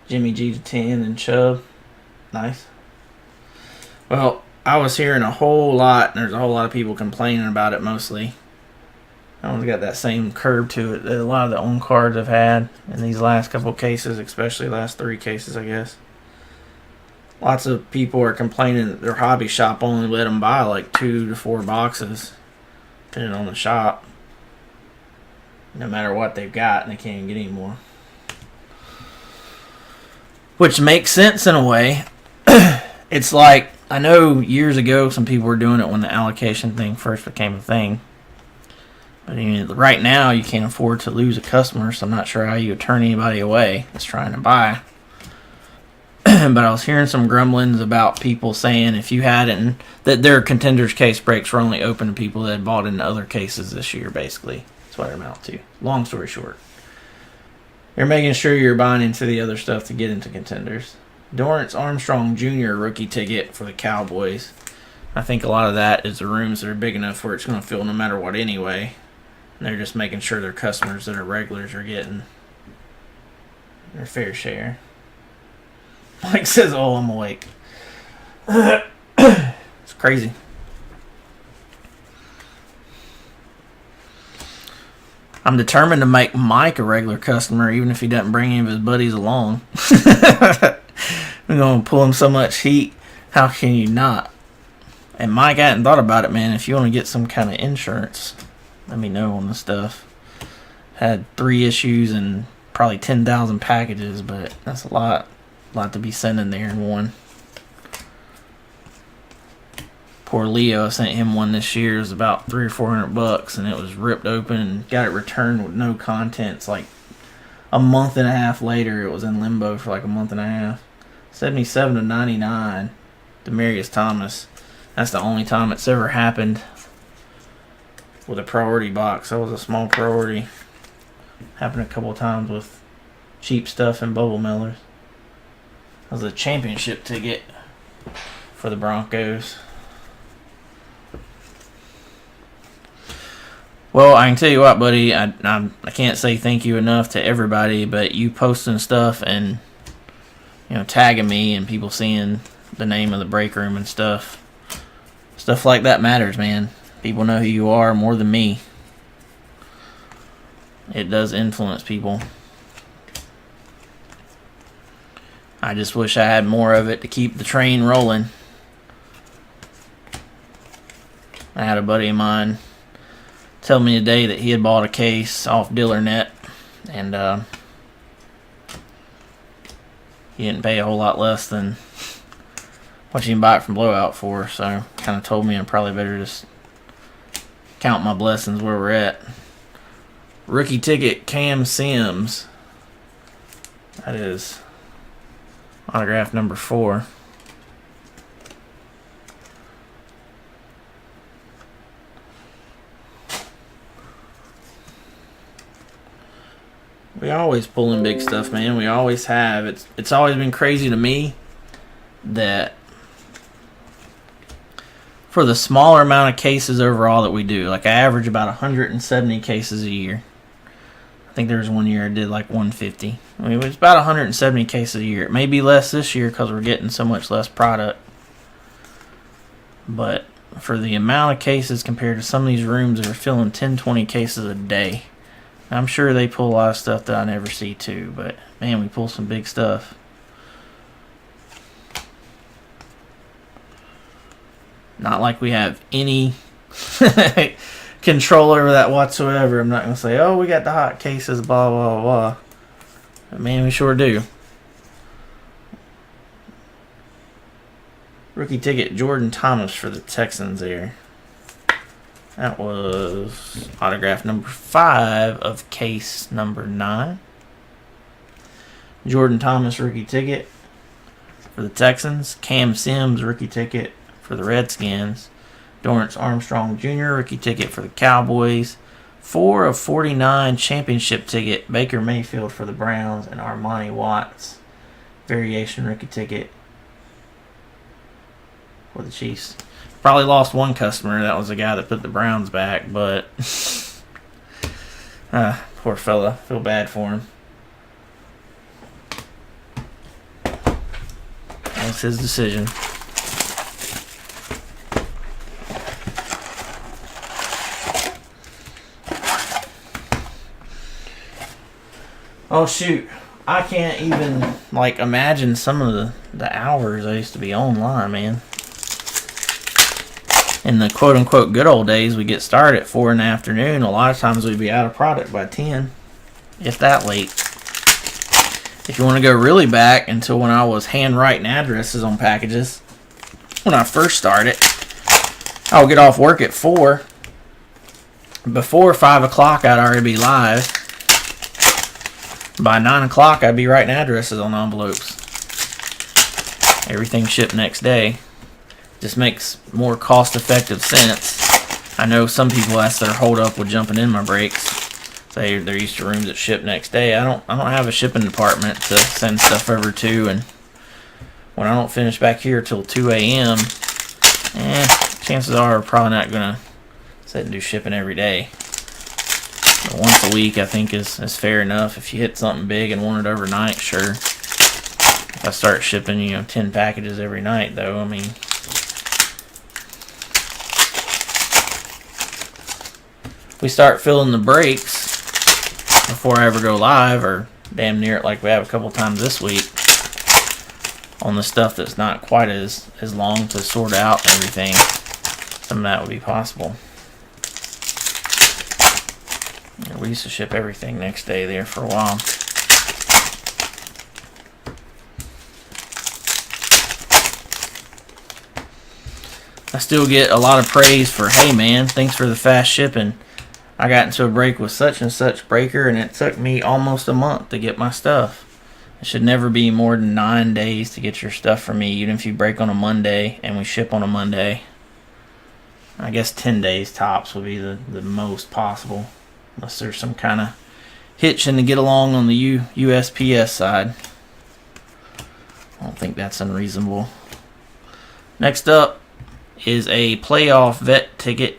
Jimmy G to 10 and Chubb. Nice. Well, I was hearing a whole lot, and there's a whole lot of people complaining about it mostly. That one's got that same curve to it that a lot of the own cards have had in these last couple cases, especially last 3 cases, I guess. Lots of people are complaining that their hobby shop only let them buy like 2 to 4 boxes, depending on the shop. No matter what they've got, and they can't even get any more. Which makes sense in a way. It's like, I know years ago some people were doing it when the allocation thing first became a thing. But right now you can't afford to lose a customer, so I'm not sure how you would turn anybody away that's trying to buy. But I was hearing some grumblings about people saying if you hadn't, that their Contenders case breaks were only open to people that had bought into other cases this year, basically. That's what it amounts to. Long story short. They're making sure you're buying into the other stuff to get into Contenders. Dorrance Armstrong Jr. rookie ticket for the Cowboys. I think a lot of that is the rooms that are big enough where it's going to fill no matter what anyway. And they're just making sure their customers that are regulars are getting their fair share. Mike says, oh, I'm awake. It's crazy. I'm determined to make Mike a regular customer, even if he doesn't bring any of his buddies along. We're going to pull him so much heat. How can you not? And Mike, I hadn't thought about it, man. If you want to get some kind of insurance, let me know on the stuff. Had 3 issues and probably 10,000 packages, but that's a lot to be sending there in one. Poor Leo, I sent him one this year. It was about $300 or $400, and it was ripped open and got it returned with no contents. Like a month and a half later, it was in limbo for like a month and a half. 77 to 99, Demaryius Thomas. That's the only time it's ever happened with a priority box. That was a small priority. Happened a couple of times with cheap stuff and bubble mailers. That was a championship ticket for the Broncos. Well, I can tell you what, buddy. I can't say thank you enough to everybody, but you posting stuff and tagging me and people seeing the name of the break room and stuff like that matters, man. People know who you are more than me. It does influence people. I just wish I had more of it to keep the train rolling. I had a buddy of mine tell me today that he had bought a case off DealerNet, and he didn't pay a whole lot less than what you can buy it from Blowout for, so kind of told me I probably better just count my blessings where we're at. Rookie ticket, Cam Sims. That is autograph number 4. We always pulling big stuff, man. We always have. It's always been crazy to me that for the smaller amount of cases overall that we do, like I average about 170 cases a year. I think there was one year I did like 150. I mean, it was about 170 cases a year. It may be less this year because we're getting so much less product. But for the amount of cases compared to some of these rooms that are filling 10, 20 cases a day, I'm sure they pull a lot of stuff that I never see too, but man, we pull some big stuff. Not like we have any control over that whatsoever. I'm not going to say, oh, we got the hot cases, blah, blah, blah. But man, we sure do. Rookie ticket, Jordan Thomas for the Texans there. That was autograph number 5 of case number 9. Jordan Thomas rookie ticket for the Texans. Cam Sims rookie ticket for the Redskins. Dorrance Armstrong Jr. rookie ticket for the Cowboys. 4 of 49 championship ticket. Baker Mayfield for the Browns. And Armani Watts variation rookie ticket for the Chiefs. Probably lost one customer. That was the guy that put the Browns back, but poor fella. Feel bad for him. That's his decision. Oh shoot. I can't even imagine some of the hours I used to be online, man. In the quote-unquote good old days, we get started at 4 in the afternoon. A lot of times we'd be out of product by 10, if that late. If you want to go really back until when I was handwriting addresses on packages, when I first started, I would get off work at 4. Before 5 o'clock, I'd already be live. By 9 o'clock, I'd be writing addresses on envelopes. Everything shipped next day. Just makes more cost-effective sense. I know some people, that's their hold-up with jumping in my breaks. Say they're used to rooms that ship next day. I don't have a shipping department to send stuff over to, and when I don't finish back here till 2 a.m., chances are we're probably not going to sit and do shipping every day. But once a week, I think, is fair enough. If you hit something big and want it overnight, sure. If I start shipping, 10 packages every night, though, I mean, we start filling the breaks before I ever go live, or damn near it like we have a couple times this week, on the stuff that's not quite as long to sort out and everything. Some of that would be possible. Yeah, we used to ship everything next day there for a while. I still get a lot of praise for, hey man, thanks for the fast shipping. I got into a break with such and such breaker, and it took me almost a month to get my stuff. It should never be more than 9 days to get your stuff from me, even if you break on a Monday and we ship on a Monday. I guess 10 days tops would be the most possible, unless there's some kind of hitching to get along on the USPS side. I don't think that's unreasonable. Next up is a playoff vet ticket.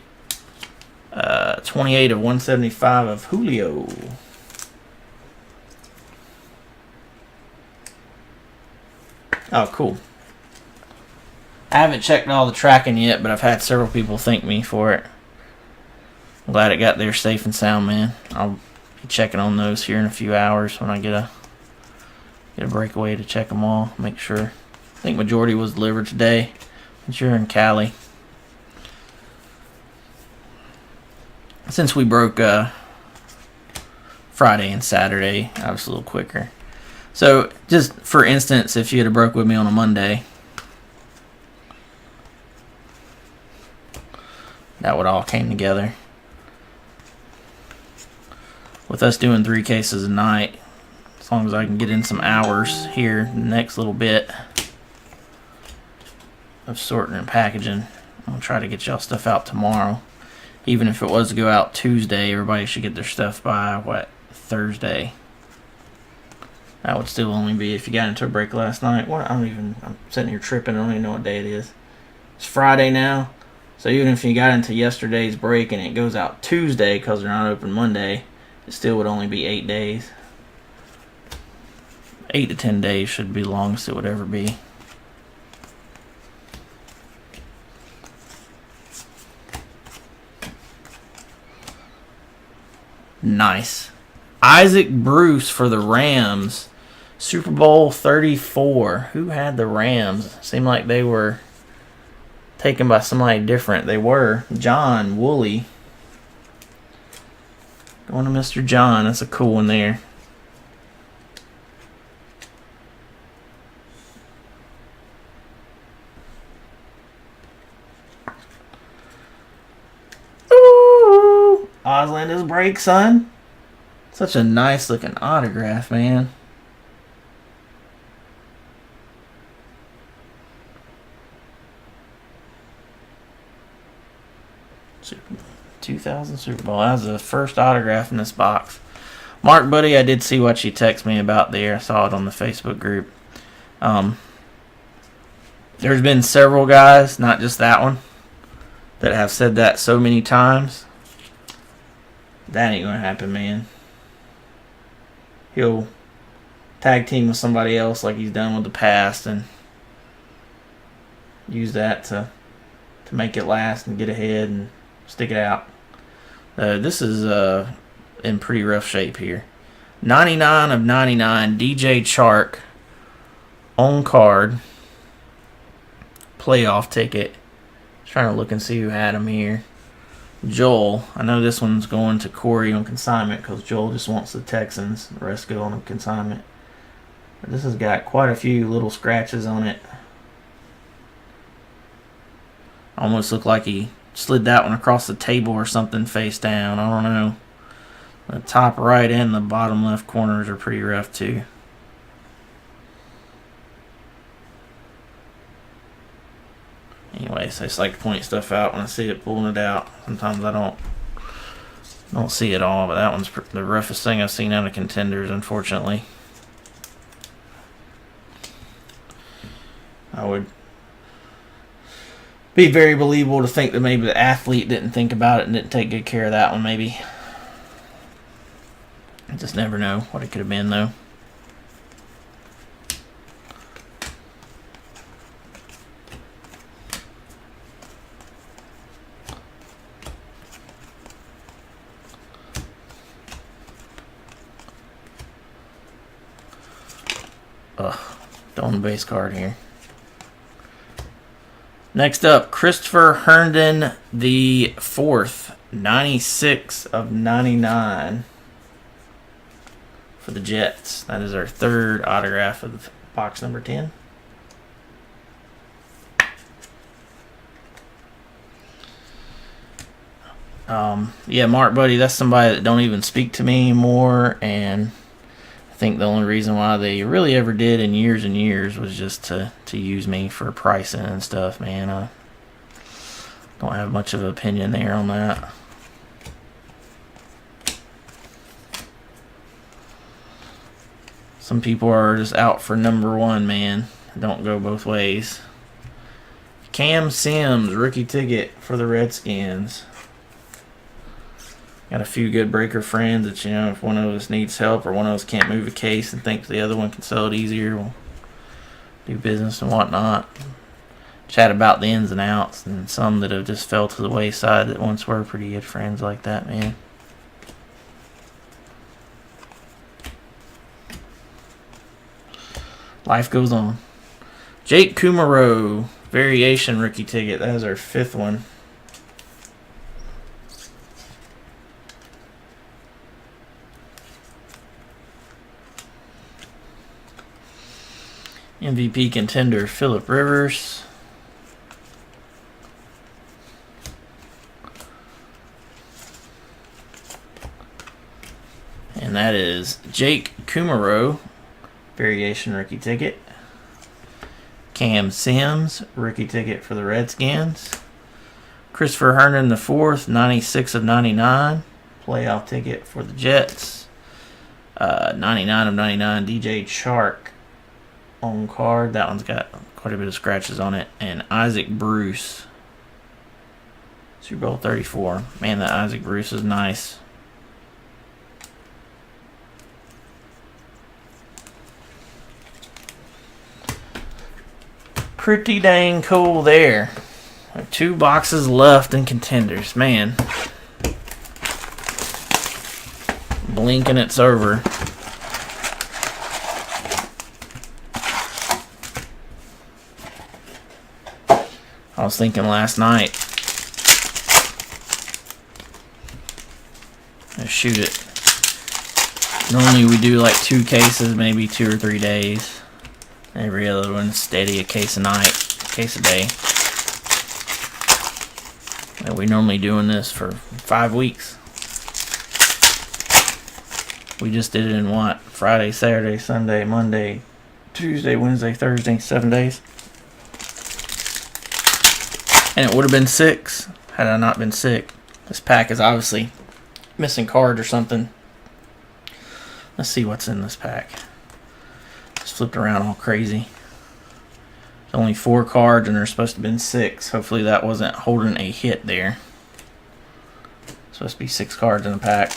28 of 175 of Julio. Oh, cool. I haven't checked all the tracking yet, but I've had several people thank me for it. I'm glad it got there safe and sound, man. I'll be checking on those here in a few hours when I get a breakaway to check them all. Make sure. I think majority was delivered today. But you're in Cali. Since we broke Friday and Saturday, I was a little quicker. So, just for instance, if you had broke with me on a Monday, that would all came together. With us doing 3 cases a night, as long as I can get in some hours here in the next little bit of sorting and packaging, I'll try to get y'all stuff out tomorrow. Even if it was to go out Tuesday, everybody should get their stuff by, Thursday. That would still only be if you got into a break last night. I'm sitting here tripping. I don't even know what day it is. It's Friday now. So even if you got into yesterday's break and it goes out Tuesday because they're not open Monday, it still would only be 8 days. 8 to 10 days should be the longest it would ever be. Nice. Isaac Bruce for the Rams. Super Bowl 34. Who had the Rams? Seemed like they were taken by somebody different. They were. John Woolley. Going to Mr. John. That's a cool one there. Ooh! Oslander's break, son. Such a nice looking autograph, man. Super Bowl 2000 Super Bowl. That was the first autograph in this box. Mark, buddy, I did see what you texted me about there. I saw it on the Facebook group. There's been several guys, not just that one, that have said that so many times. That ain't gonna happen, man. He'll tag team with somebody else like he's done with the past and use that to make it last and get ahead and stick it out. This is in pretty rough shape here. 99 of 99, DJ Chark, on card, playoff ticket. Just trying to look and see who had him here. Joel, I know this one's going to Corey on consignment because Joel just wants the Texans. The rest go on consignment. But this has got quite a few little scratches on it. Almost looked like he slid that one across the table or something face down. I don't know. The top right and the bottom left corners are pretty rough too. Anyways, I just like to point stuff out when I see it pulling it out. Sometimes I don't see it all, but that one's the roughest thing I've seen out of Contenders, unfortunately. I would be very believable to think that maybe the athlete didn't think about it and didn't take good care of that one, maybe. I just never know what it could have been, though. On the base card here. Next up, Christopher Herndon the fourth, 96 of 99 for the Jets. That is our third autograph of box number 10. Yeah, Mark, buddy, that's somebody that don't even speak to me anymore, and I think the only reason why they really ever did in years and years was just to use me for pricing and stuff, man. Don't have much of an opinion there on that. Some people are just out for number one, man. Don't go both ways. Cam Sims, rookie ticket for the Redskins. Got a few good breaker friends that, you know, if one of us needs help or one of us can't move a case and thinks the other one can sell it easier, we'll do business and whatnot. Chat about the ins and outs, and some that have just fell to the wayside that once were pretty good friends like that, man. Life goes on. Jake Kumaro, variation rookie ticket. That is our 5th one. MVP contender Phillip Rivers. And that is Jake Kumaro, variation rookie ticket. Cam Sims, rookie ticket for the Redskins. Christopher Herndon IV, 96 of 99, playoff ticket for the Jets. 99 of 99, DJ Chark on card. That one's got quite a bit of scratches on it. And Isaac Bruce, Super Bowl 34. Man, that Isaac Bruce is nice. Pretty dang cool there. 2 boxes left in contenders. Man. Blink and it's over. I was thinking last night, shoot it. Normally we do like 2 cases, maybe 2 or 3 days. Every other one's steady, a case a night, a case a day. And we normally doing this for 5 weeks. We just did it in what? Friday, Saturday, Sunday, Monday, Tuesday, Wednesday, Thursday, 7 days. And it would have been 6 had I not been sick. This pack is obviously missing cards or something. Let's see what's in this pack. Just flipped around all crazy. There's only 4 cards and there's supposed to have been 6. Hopefully that wasn't holding a hit there. Supposed to be 6 cards in the pack.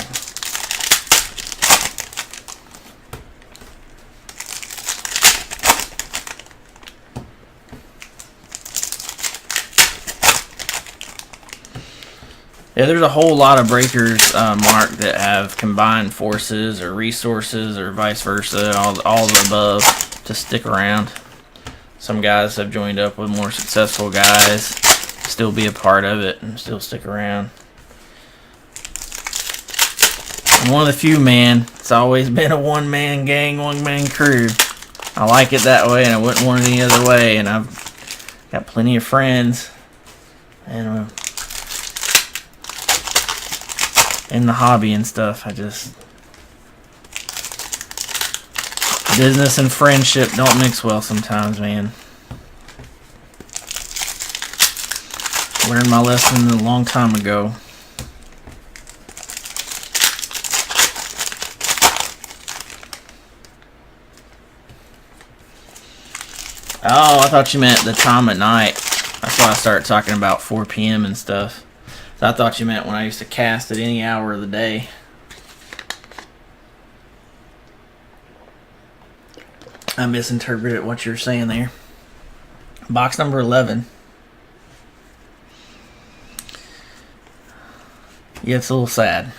Yeah, there's a whole lot of breakers, Mark, that have combined forces or resources or vice versa, all the above, to stick around. Some guys have joined up with more successful guys, still be a part of it, and still stick around. I'm one of the few, man. It's always been a one-man gang, one-man crew. I like it that way, and I wouldn't want it any other way, and I've got plenty of friends. And in the hobby and stuff, business and friendship don't mix well sometimes, man. Learned my lesson a long time ago. Oh, I thought you meant the time at night. That's why I started talking about 4 p.m. and stuff. I thought you meant when I used to cast at any hour of the day. I misinterpreted what you're saying there. Box number 11. Yeah, it's a little sad.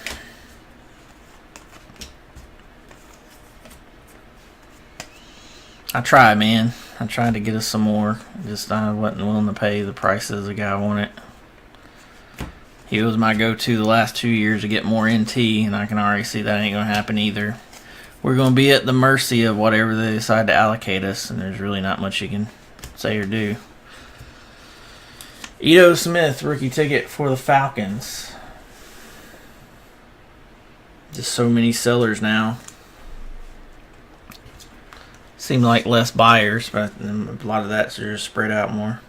I tried, man. I tried to get us some more. Just I wasn't willing to pay the prices the guy wanted. He was my go-to the last 2 years to get more NT, and I can already see that ain't going to happen either. We're going to be at the mercy of whatever they decide to allocate us, and there's really not much you can say or do. Ito Smith, rookie ticket for the Falcons. Just so many sellers now. Seem like less buyers, but a lot of that's just spread out more.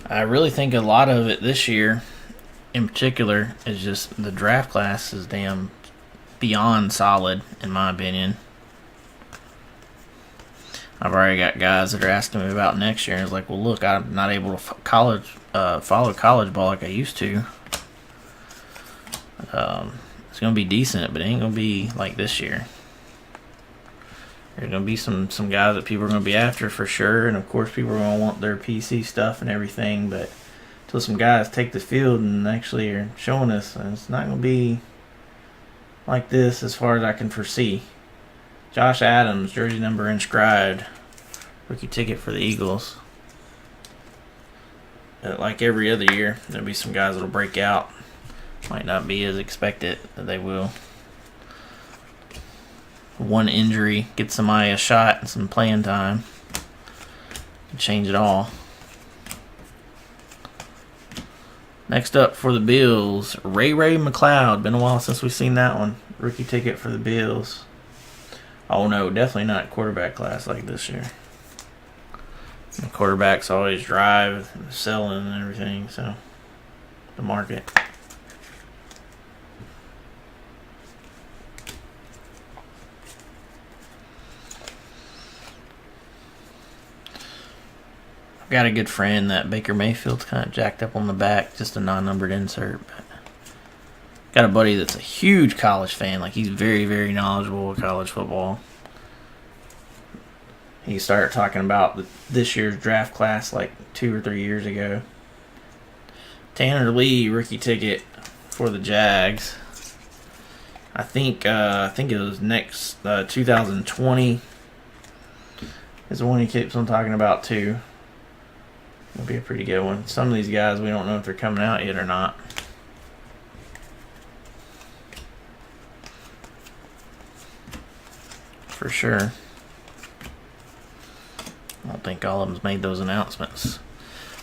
I really think a lot of it this year, in particular, is just the draft class is damn beyond solid, in my opinion. I've already got guys that are asking me about next year, and it's like, well, look, I'm not able to follow college ball like I used to. It's going to be decent, but it ain't going to be like this year. There's going to be some guys that people are going to be after for sure, and of course people are going to want their PC stuff and everything, but until some guys take the field and actually are showing us, it's not going to be like this as far as I can foresee. Josh Adams, jersey number inscribed, rookie ticket for the Eagles. Like every other year, there'll be some guys that'll break out. Might not be as expected that they will. One injury gets somebody a shot and some playing time. Can change it all. Next up for the Bills, Ray McLeod. Been a while since we've seen that one. Rookie ticket for the Bills. Oh no, definitely not quarterback class like this year. The quarterbacks always drive, selling and everything, so the market. I've got a good friend that Baker Mayfield's kind of jacked up on the back, just a non-numbered insert. But got a buddy that's a huge college fan. Like, he's very, very knowledgeable of college football. He started talking about this year's draft class like 2 or 3 years ago. Tanner Lee, rookie ticket for the Jags. I think it was next 2020 is the one he keeps on talking about too. It'll be a pretty good one. Some of these guys, we don't know if they're coming out yet or not. For sure. I don't think all of them's made those announcements.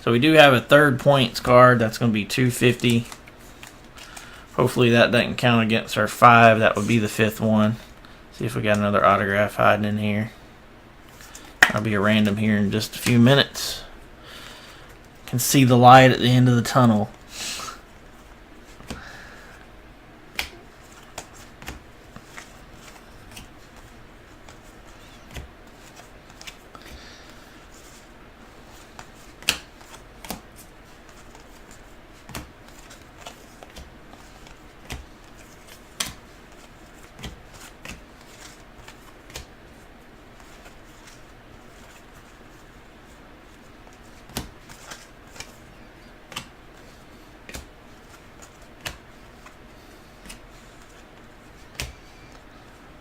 So we do have a third points card. That's going to be $250. Hopefully that doesn't count against our 5. That would be the 5th one. See if we got another autograph hiding in here. That'll be a random here in just a few minutes. Can see the light at the end of the tunnel.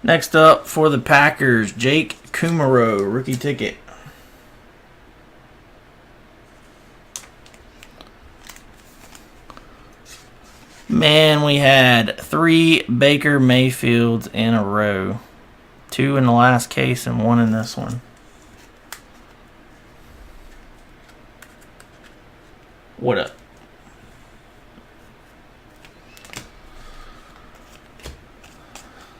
Next up for the Packers, Jake Kumaro, rookie ticket. Man, we had 3 Baker Mayfields in a row. 2 in the last case and 1 in this one. What up?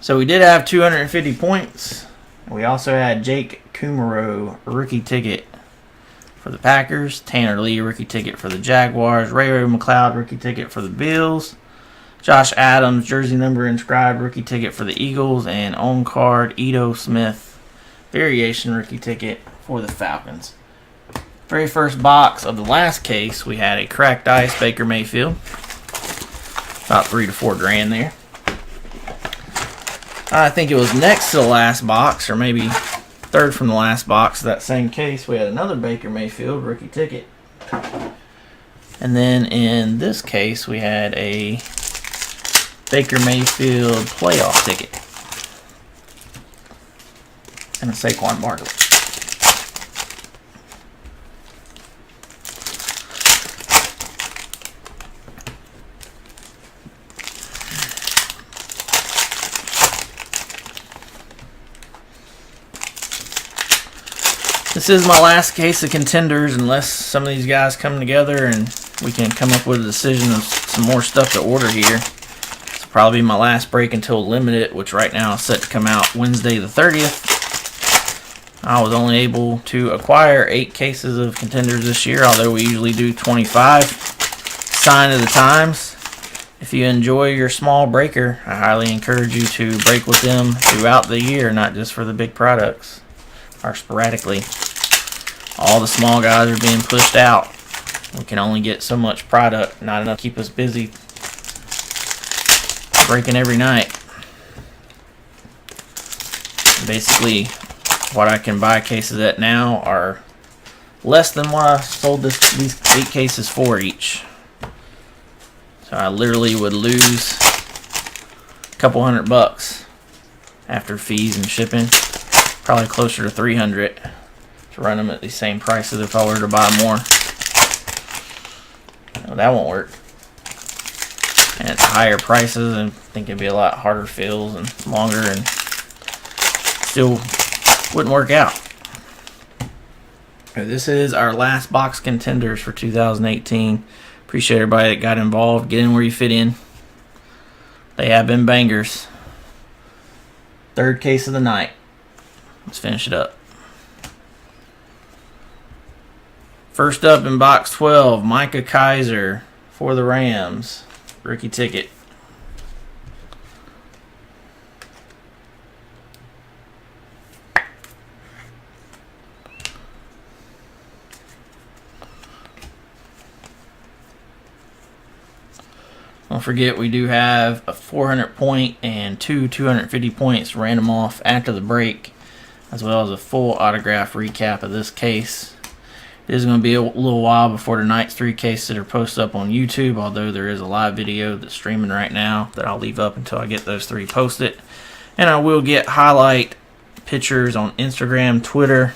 So we did have 250 points. We also had Jake Kumaro, rookie ticket for the Packers. Tanner Lee, rookie ticket for the Jaguars. Ray McLeod, rookie ticket for the Bills. Josh Adams, jersey number inscribed, rookie ticket for the Eagles. And on card, Ito Smith, variation rookie ticket for the Falcons. Very first box of the last case, we had a cracked ice Baker Mayfield. About $3 to $4 grand there. I think it was next to the last box, or maybe third from the last box of that same case. We had another Baker Mayfield rookie ticket. And then in this case, we had a Baker Mayfield playoff ticket. And a Saquon Barkley. This is my last case of contenders, unless some of these guys come together and we can come up with a decision of some more stuff to order here. This will probably be my last break until limited, which right now is set to come out Wednesday the 30th. I was only able to acquire 8 cases of Contenders this year, although we usually do 25. Sign of the times. If you enjoy your small breaker, I highly encourage you to break with them throughout the year, not just for the big products, or sporadically. All the small guys are being pushed out. We can only get so much product, not enough to keep us busy breaking every night. Basically, what I can buy cases at now are less than what I sold these 8 cases for each. So I literally would lose a couple $100 after fees and shipping. Probably closer to 300 to run them at the same prices if I were to buy more. No, that won't work. And at higher prices, I think it'd be a lot harder fills and longer, and still wouldn't work out. This is our last box Contenders for 2018. Appreciate everybody that got involved. Get in where you fit in. They have been bangers. 3rd case of the night. Let's finish it up. First up in box 12, Micah Kaiser for the Rams. Rookie ticket. Don't forget, we do have a 400 point and 2 250 points random off after the break, as well as a full autograph recap of this case. It is going to be a little while before tonight's 3 cases that are posted up on YouTube, although there is a live video that's streaming right now that I'll leave up until I get those 3 posted. And I will get highlight pictures on Instagram, Twitter,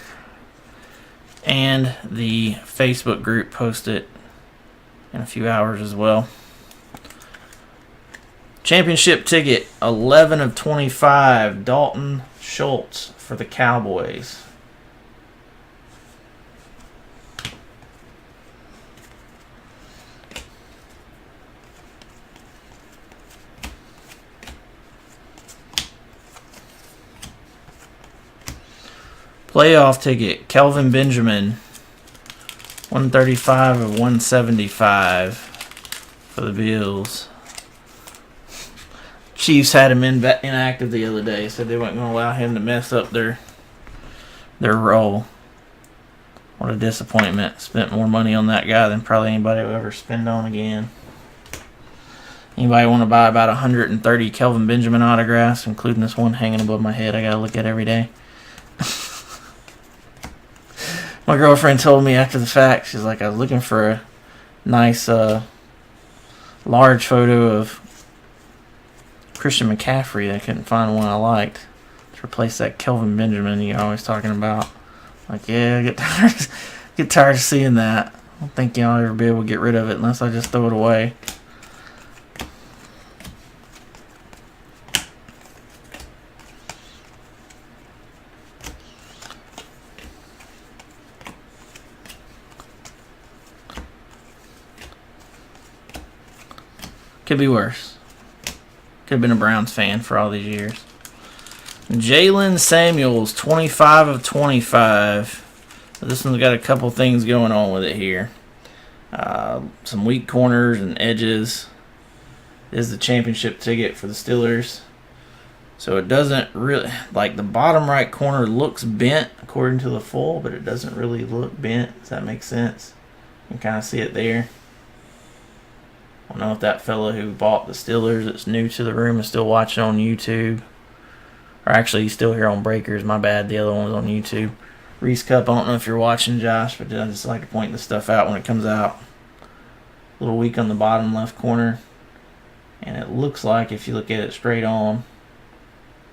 and the Facebook group posted in a few hours as well. Championship ticket, 11 of 25, Dalton Schultz for the Cowboys. Playoff ticket, Kelvin Benjamin, 135 of 175 for the Bills. Chiefs had him inactive the other day, said they weren't going to allow him to mess up their role. What a disappointment. Spent more money on that guy than probably anybody will ever spend on again. Anybody want to buy about 130 Kelvin Benjamin autographs, including this one hanging above my head I got to look at every day? My girlfriend told me after the fact, she's like, I was looking for a nice large photo of Christian McCaffrey. I couldn't find one I liked to replace that Kelvin Benjamin you're always talking about. Like, yeah, I get tired of seeing that. I don't think y'all ever be able to get rid of it unless I just throw it away. Could be worse. Could have been a Browns fan for all these years. Jalen Samuels, 25 of 25. This one's got a couple things going on with it here. Some weak corners and edges. This is the championship ticket for the Steelers. So it doesn't really, like the bottom right corner looks bent according to the full, but it doesn't really look bent. Does that make sense? You can kind of see it there. I don't know if that fella who bought the Steelers that's new to the room is still watching on YouTube. Or actually, he's still here on Breakers. My bad. The other one was on YouTube. Reese Cup, I don't know if you're watching, Josh, but I just like to point this stuff out when it comes out. A little weak on the bottom left corner. And it looks like, if you look at it straight on,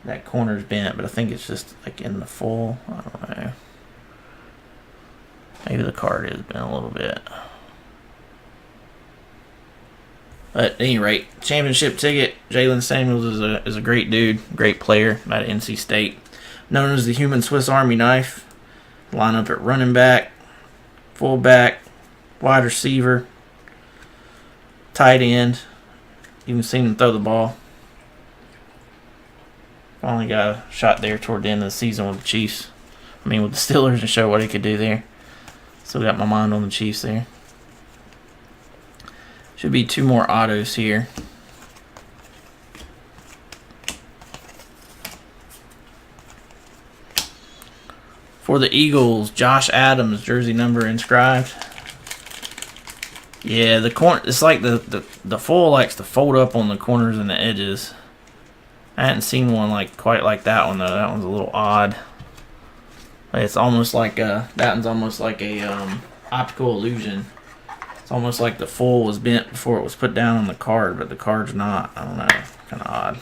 that corner's bent, but I think it's just like in the full. I don't know. Maybe the card is bent a little bit. But at any rate, championship ticket. Jalen Samuels is a great dude, great player out of NC State. Known as the human Swiss Army knife. Line up at running back, fullback, wide receiver, tight end. Even seen him throw the ball. Finally got a shot there toward the end of the season with the Chiefs I mean, with the Steelers and show what he could do there. Still got my mind on the Chiefs there. Should be 2 more autos here. For the Eagles, Josh Adams, jersey number inscribed. Yeah, the corner. It's like the foil likes to fold up on the corners and the edges. I hadn't seen one like quite like that one though. That one's a little odd. It's almost like that one's almost like a optical illusion. It's almost like the foil was bent before it was put down on the card, but the card's not. I don't know. Kind of odd.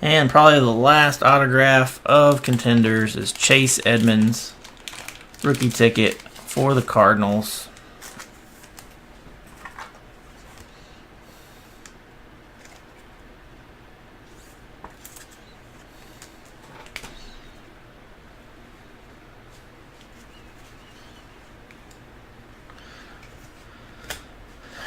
And probably the last autograph of Contenders is Chase Edmonds, rookie ticket for the Cardinals.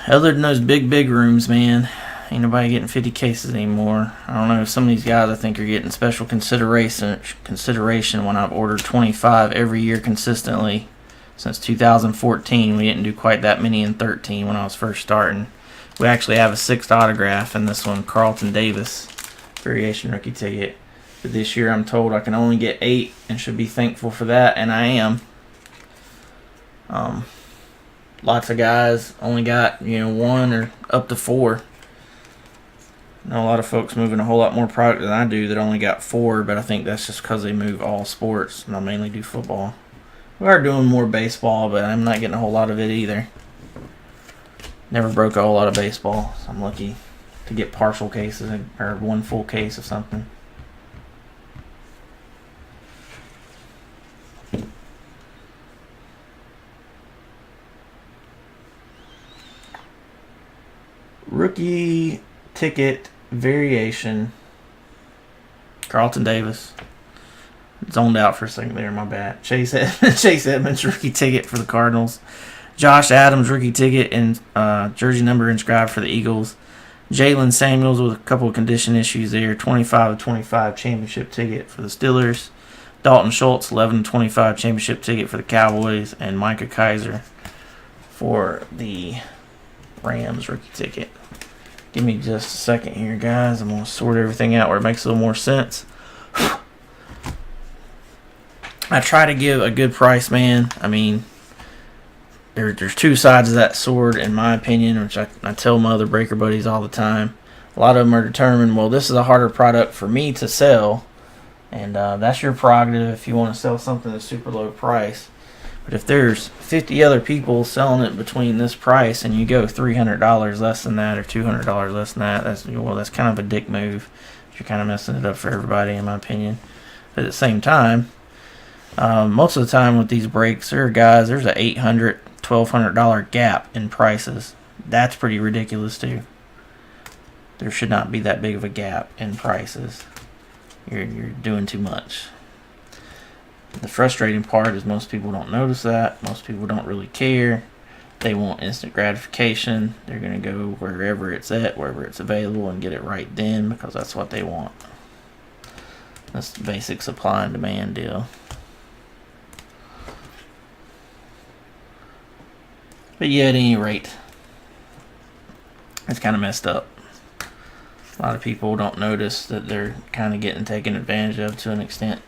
Other than those big rooms, man, ain't nobody getting 50 cases anymore. I don't know. Some of these guys I think are getting special consideration when I've ordered 25 every year consistently since 2014. We didn't do quite that many in 13 when I was first starting. We actually have a 6th autograph in this one, Carlton Davis, variation rookie ticket. But this year I'm told I can only get 8 and should be thankful for that, and I am. Lots of guys only got 1 or up to 4. I know a lot of folks moving a whole lot more product than I do that only got 4, but I think that's just because they move all sports, and I mainly do football. We are doing more baseball, but I'm not getting a whole lot of it either. Never broke a whole lot of baseball, so I'm lucky to get partial cases or 1 full case of something. Rookie ticket variation. Carlton Davis. Zoned out for a second there, my bad. Chase Edmonds, rookie ticket for the Cardinals. Josh Adams, rookie ticket and jersey number inscribed for the Eagles. Jalen Samuels with a couple of condition issues there. 25/25 championship ticket for the Steelers. Dalton Schultz, 11/25 championship ticket for the Cowboys. And Micah Kaiser for the Rams, rookie ticket. Give me just a second here, guys. I'm going to sort everything out where it makes a little more sense. I try to give a good price, man. I mean, there's 2 sides of that sword, in my opinion, which I tell my other breaker buddies all the time. A lot of them are determined, well, this is a harder product for me to sell, and that's your prerogative if you want to sell something at a super low price. But if there's 50 other people selling it between this price and you go $300 less than that or $200 less than that, that's kind of a dick move. You're kind of messing it up for everybody, in my opinion. But at the same time, most of the time with these breaks, there's a $800, $1,200 gap in prices. That's pretty ridiculous too. There should not be that big of a gap in prices. You're doing too much. The frustrating part is most people don't notice that. Most people don't really care. They want instant gratification. They're going to go wherever it's at, wherever it's available, and get it right then because that's what they want. That's the basic supply and demand deal. But yeah, at any rate, it's kind of messed up. A lot of people don't notice that they're kind of getting taken advantage of to an extent.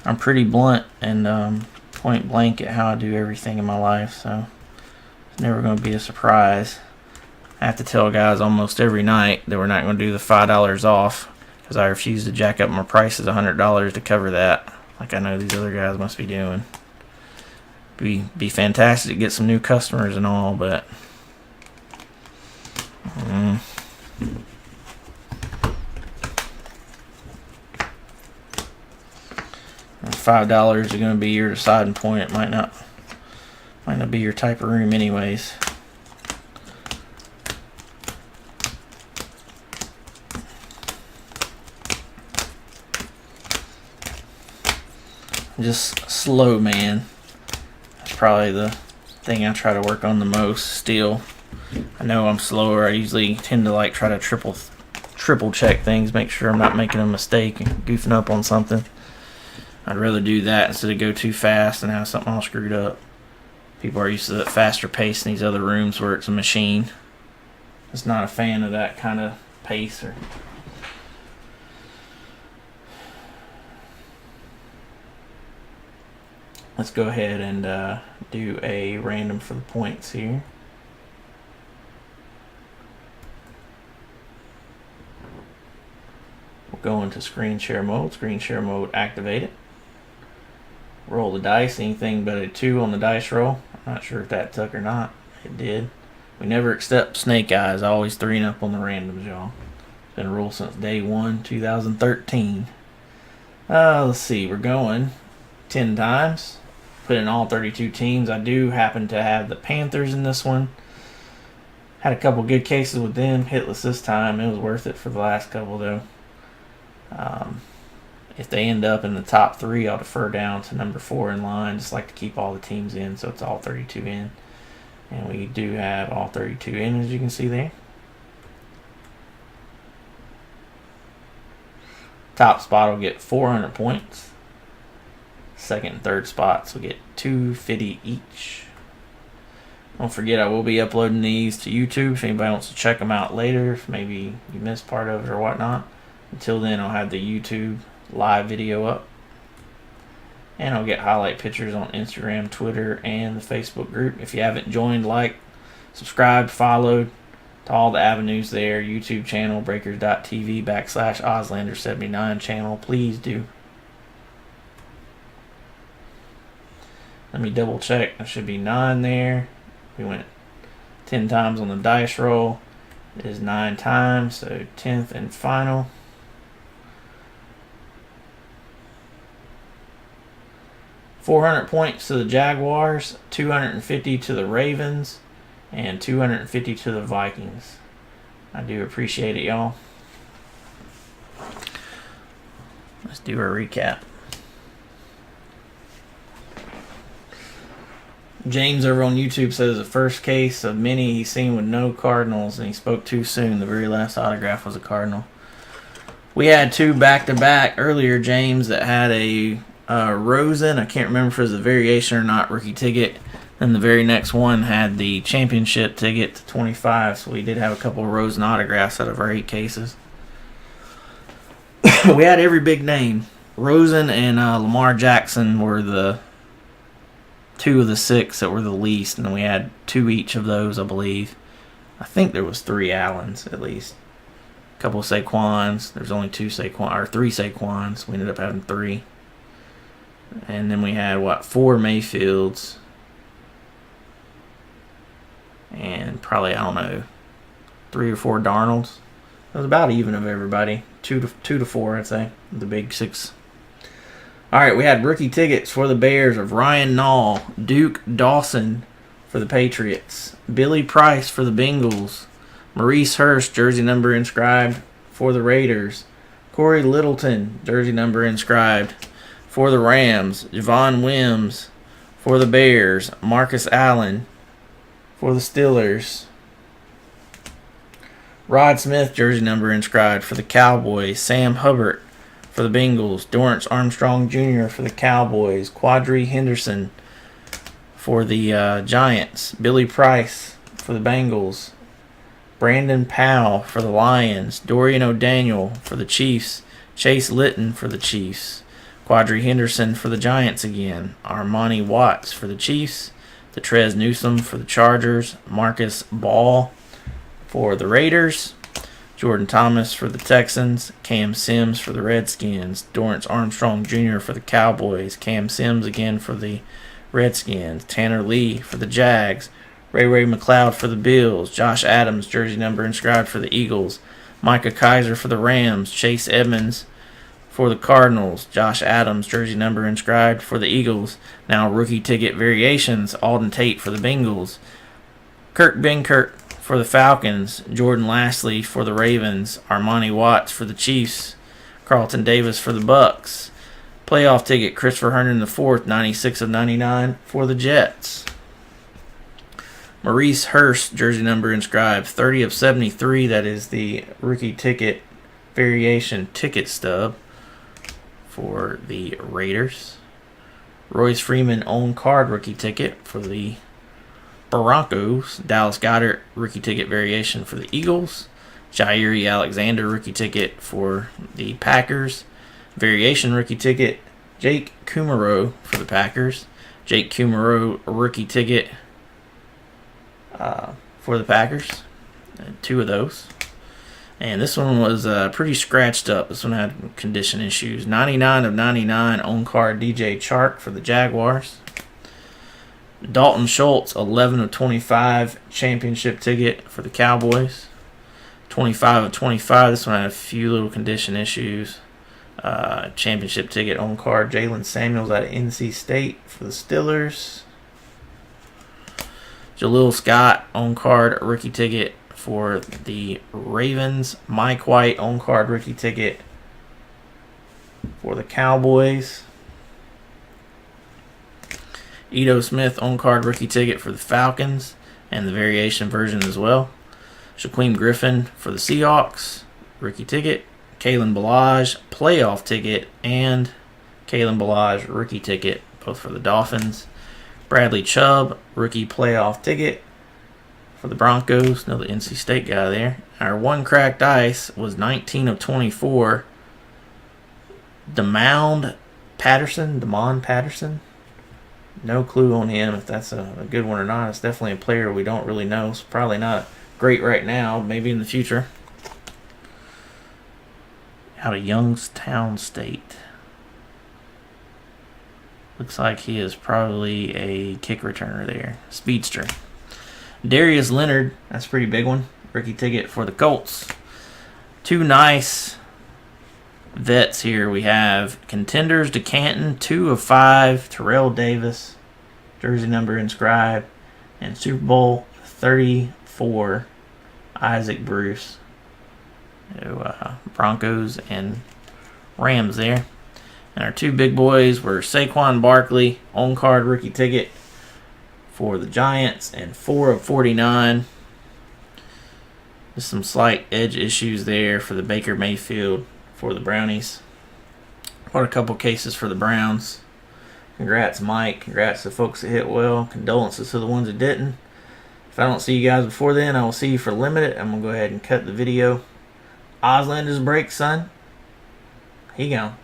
I'm pretty blunt and point blank at how I do everything in my life, so it's never going to be a surprise. I have to tell guys almost every night that we're not going to do the $5 off because I refuse to jack up my prices $100 to cover that, like I know these other guys must be doing. Be fantastic to get some new customers and all, but $5 are going to be your deciding point. It might not be your type of room anyways. Just slow, man. That's probably the thing I try to work on the most still. I know I'm slower. I usually tend to like try to triple check things, make sure I'm not making a mistake and goofing up on something. I'd rather do that instead of go too fast and have something all screwed up. People are used to the faster pace in these other rooms where it's a machine. Just not a fan of that kind of pace. Let's go ahead and do a random for the points here. We'll go into screen share mode. Screen share mode activated. Roll the dice. Anything but a 2 on the dice roll. I'm not sure if that took or not. It did. We never accept snake eyes. Always 3 and up on the randoms, y'all. It's been a rule since day 1, 2013. Let's see. We're going 10 times. Put in all 32 teams. I do happen to have the Panthers in this one. Had a couple good cases with them. Hitless this time. It was worth it for the last couple, though. If they end up in the top 3, I'll defer down to number 4 in line. Just like to keep all the teams in, so it's all 32 in. And we do have all 32 in, as you can see there. Top spot will get 400 points. Second and third spots will get $250 each. Don't forget, I will be uploading these to YouTube if anybody wants to check them out later, if maybe you missed part of it or whatnot. Until then, I'll have the YouTube live video up. And I'll get highlight pictures on Instagram, Twitter, and the Facebook group. If you haven't joined, like, subscribed, followed to all the avenues there, YouTube channel, breakers.tv/Auslander79 channel, please do. Let me double check. There should be 9 there. We went 10 times on the dice roll. It is 9 times, so 10th and final. $400 points to the Jaguars, 250 to the Ravens, and 250 to the Vikings. I do appreciate it, y'all. Let's do a recap. James over on YouTube says the first case of many he's seen with no Cardinals, and he spoke too soon. The very last autograph was a Cardinal. We had 2 back-to-back earlier, James, that had a Rosen. I can't remember if it was a variation or not, rookie ticket. And the very next one had the championship ticket to 25. So we did have a couple of Rosen autographs out of our 8 cases. We had every big name. Rosen and Lamar Jackson were the 2 of the 6 that were the least, and we had 2 each of those, I believe. I think there was 3 Allens at least. A couple of Saquons. There's only 2 Saquon or 3 Saquons. We ended up having 3. And then we had 4 Mayfields. And probably, I don't know, 3 or 4 Darnolds. It was about even of everybody. 2 to 4, I'd say. The big 6. Alright, we had rookie tickets for the Bears of Ryan Nall, Duke Dawson for the Patriots, Billy Price for the Bengals, Maurice Hurst, jersey number inscribed for the Raiders, Corey Littleton, jersey number inscribed for the Rams, Javon Wims for the Bears, Marcus Allen for the Steelers, Rod Smith, jersey number inscribed for the Cowboys, Sam Hubbard for the Bengals, Dorrance Armstrong Jr. for the Cowboys, Quadri Henderson for the Giants, Billy Price for the Bengals, Brandon Powell for the Lions, Dorian O'Daniel for the Chiefs, Chase Litton for the Chiefs, Quadri Henderson for the Giants again, Armani Watts for the Chiefs, Detrez Newsome for the Chargers, Marcus Ball for the Raiders, Jordan Thomas for the Texans, Cam Sims for the Redskins, Dorrance Armstrong Jr. for the Cowboys, Cam Sims again for the Redskins, Tanner Lee for the Jags, Ray McLeod for the Bills, Josh Adams, jersey number inscribed for the Eagles, Micah Kaiser for the Rams, Chase Edmonds For the Cardinals, Josh Adams, jersey number inscribed. For the Eagles, now rookie ticket variations, Alden Tate for the Bengals. Kurt Benkert for the Falcons. Jordan Lastly for the Ravens. Armani Watts for the Chiefs. Carlton Davis for the Bucks. Playoff ticket, Christopher Herndon IV, 96 of 99 for the Jets. Maurice Hurst, jersey number inscribed, 30 of 73. That is the rookie ticket variation ticket stub for the Raiders. Royce Freeman on card rookie ticket for the Broncos. Dallas Goedert rookie ticket variation for the Eagles. Jairi Alexander rookie ticket for the Packers. Variation rookie ticket, Jake Kumerow for the Packers. Jake Kumerow rookie ticket for the Packers. 2 of those. And this one was pretty scratched up. This one had condition issues. 99 of 99 on card DJ Chark for the Jaguars. Dalton Schultz, 11 of 25 championship ticket for the Cowboys. 25 of 25. This one had a few little condition issues. Championship ticket on card Jalen Samuels out of NC State for the Steelers. Jaleel Scott on card rookie ticket for the Ravens. Mike White on card rookie ticket for the Cowboys. Ito Smith on card rookie ticket for the Falcons and the variation version as well. Shaquem Griffin for the Seahawks rookie ticket. Kalen Ballage playoff ticket and Kalen Ballage rookie ticket both for the Dolphins. Bradley Chubb rookie playoff ticket for the Broncos. Another NC State guy there. Our one cracked ice was 19 of 24. Demond Patterson. No clue on him if that's a good one or not. It's definitely a player we don't really know. It's probably not great right now. Maybe in the future. Out of Youngstown State. Looks like he is probably a kick returner there. Speedster. Darius Leonard. That's a pretty big one. Rookie ticket for the Colts. 2 nice vets here. We have Contenders to Canton. 2 of 5. Terrell Davis. Jersey number inscribed. And Super Bowl 34. Isaac Bruce. Broncos and Rams there. And our 2 big boys were Saquon Barkley, on card rookie ticket for the Giants, and 4 of 49. Just some slight edge issues there for the Baker Mayfield for the Brownies. What a couple cases for the Browns. Congrats, Mike. Congrats to the folks that hit well. Condolences to the ones that didn't. If I don't see you guys before then, I will see you for limited. I'm going to go ahead and cut the video. Auslander's break, son. He gone.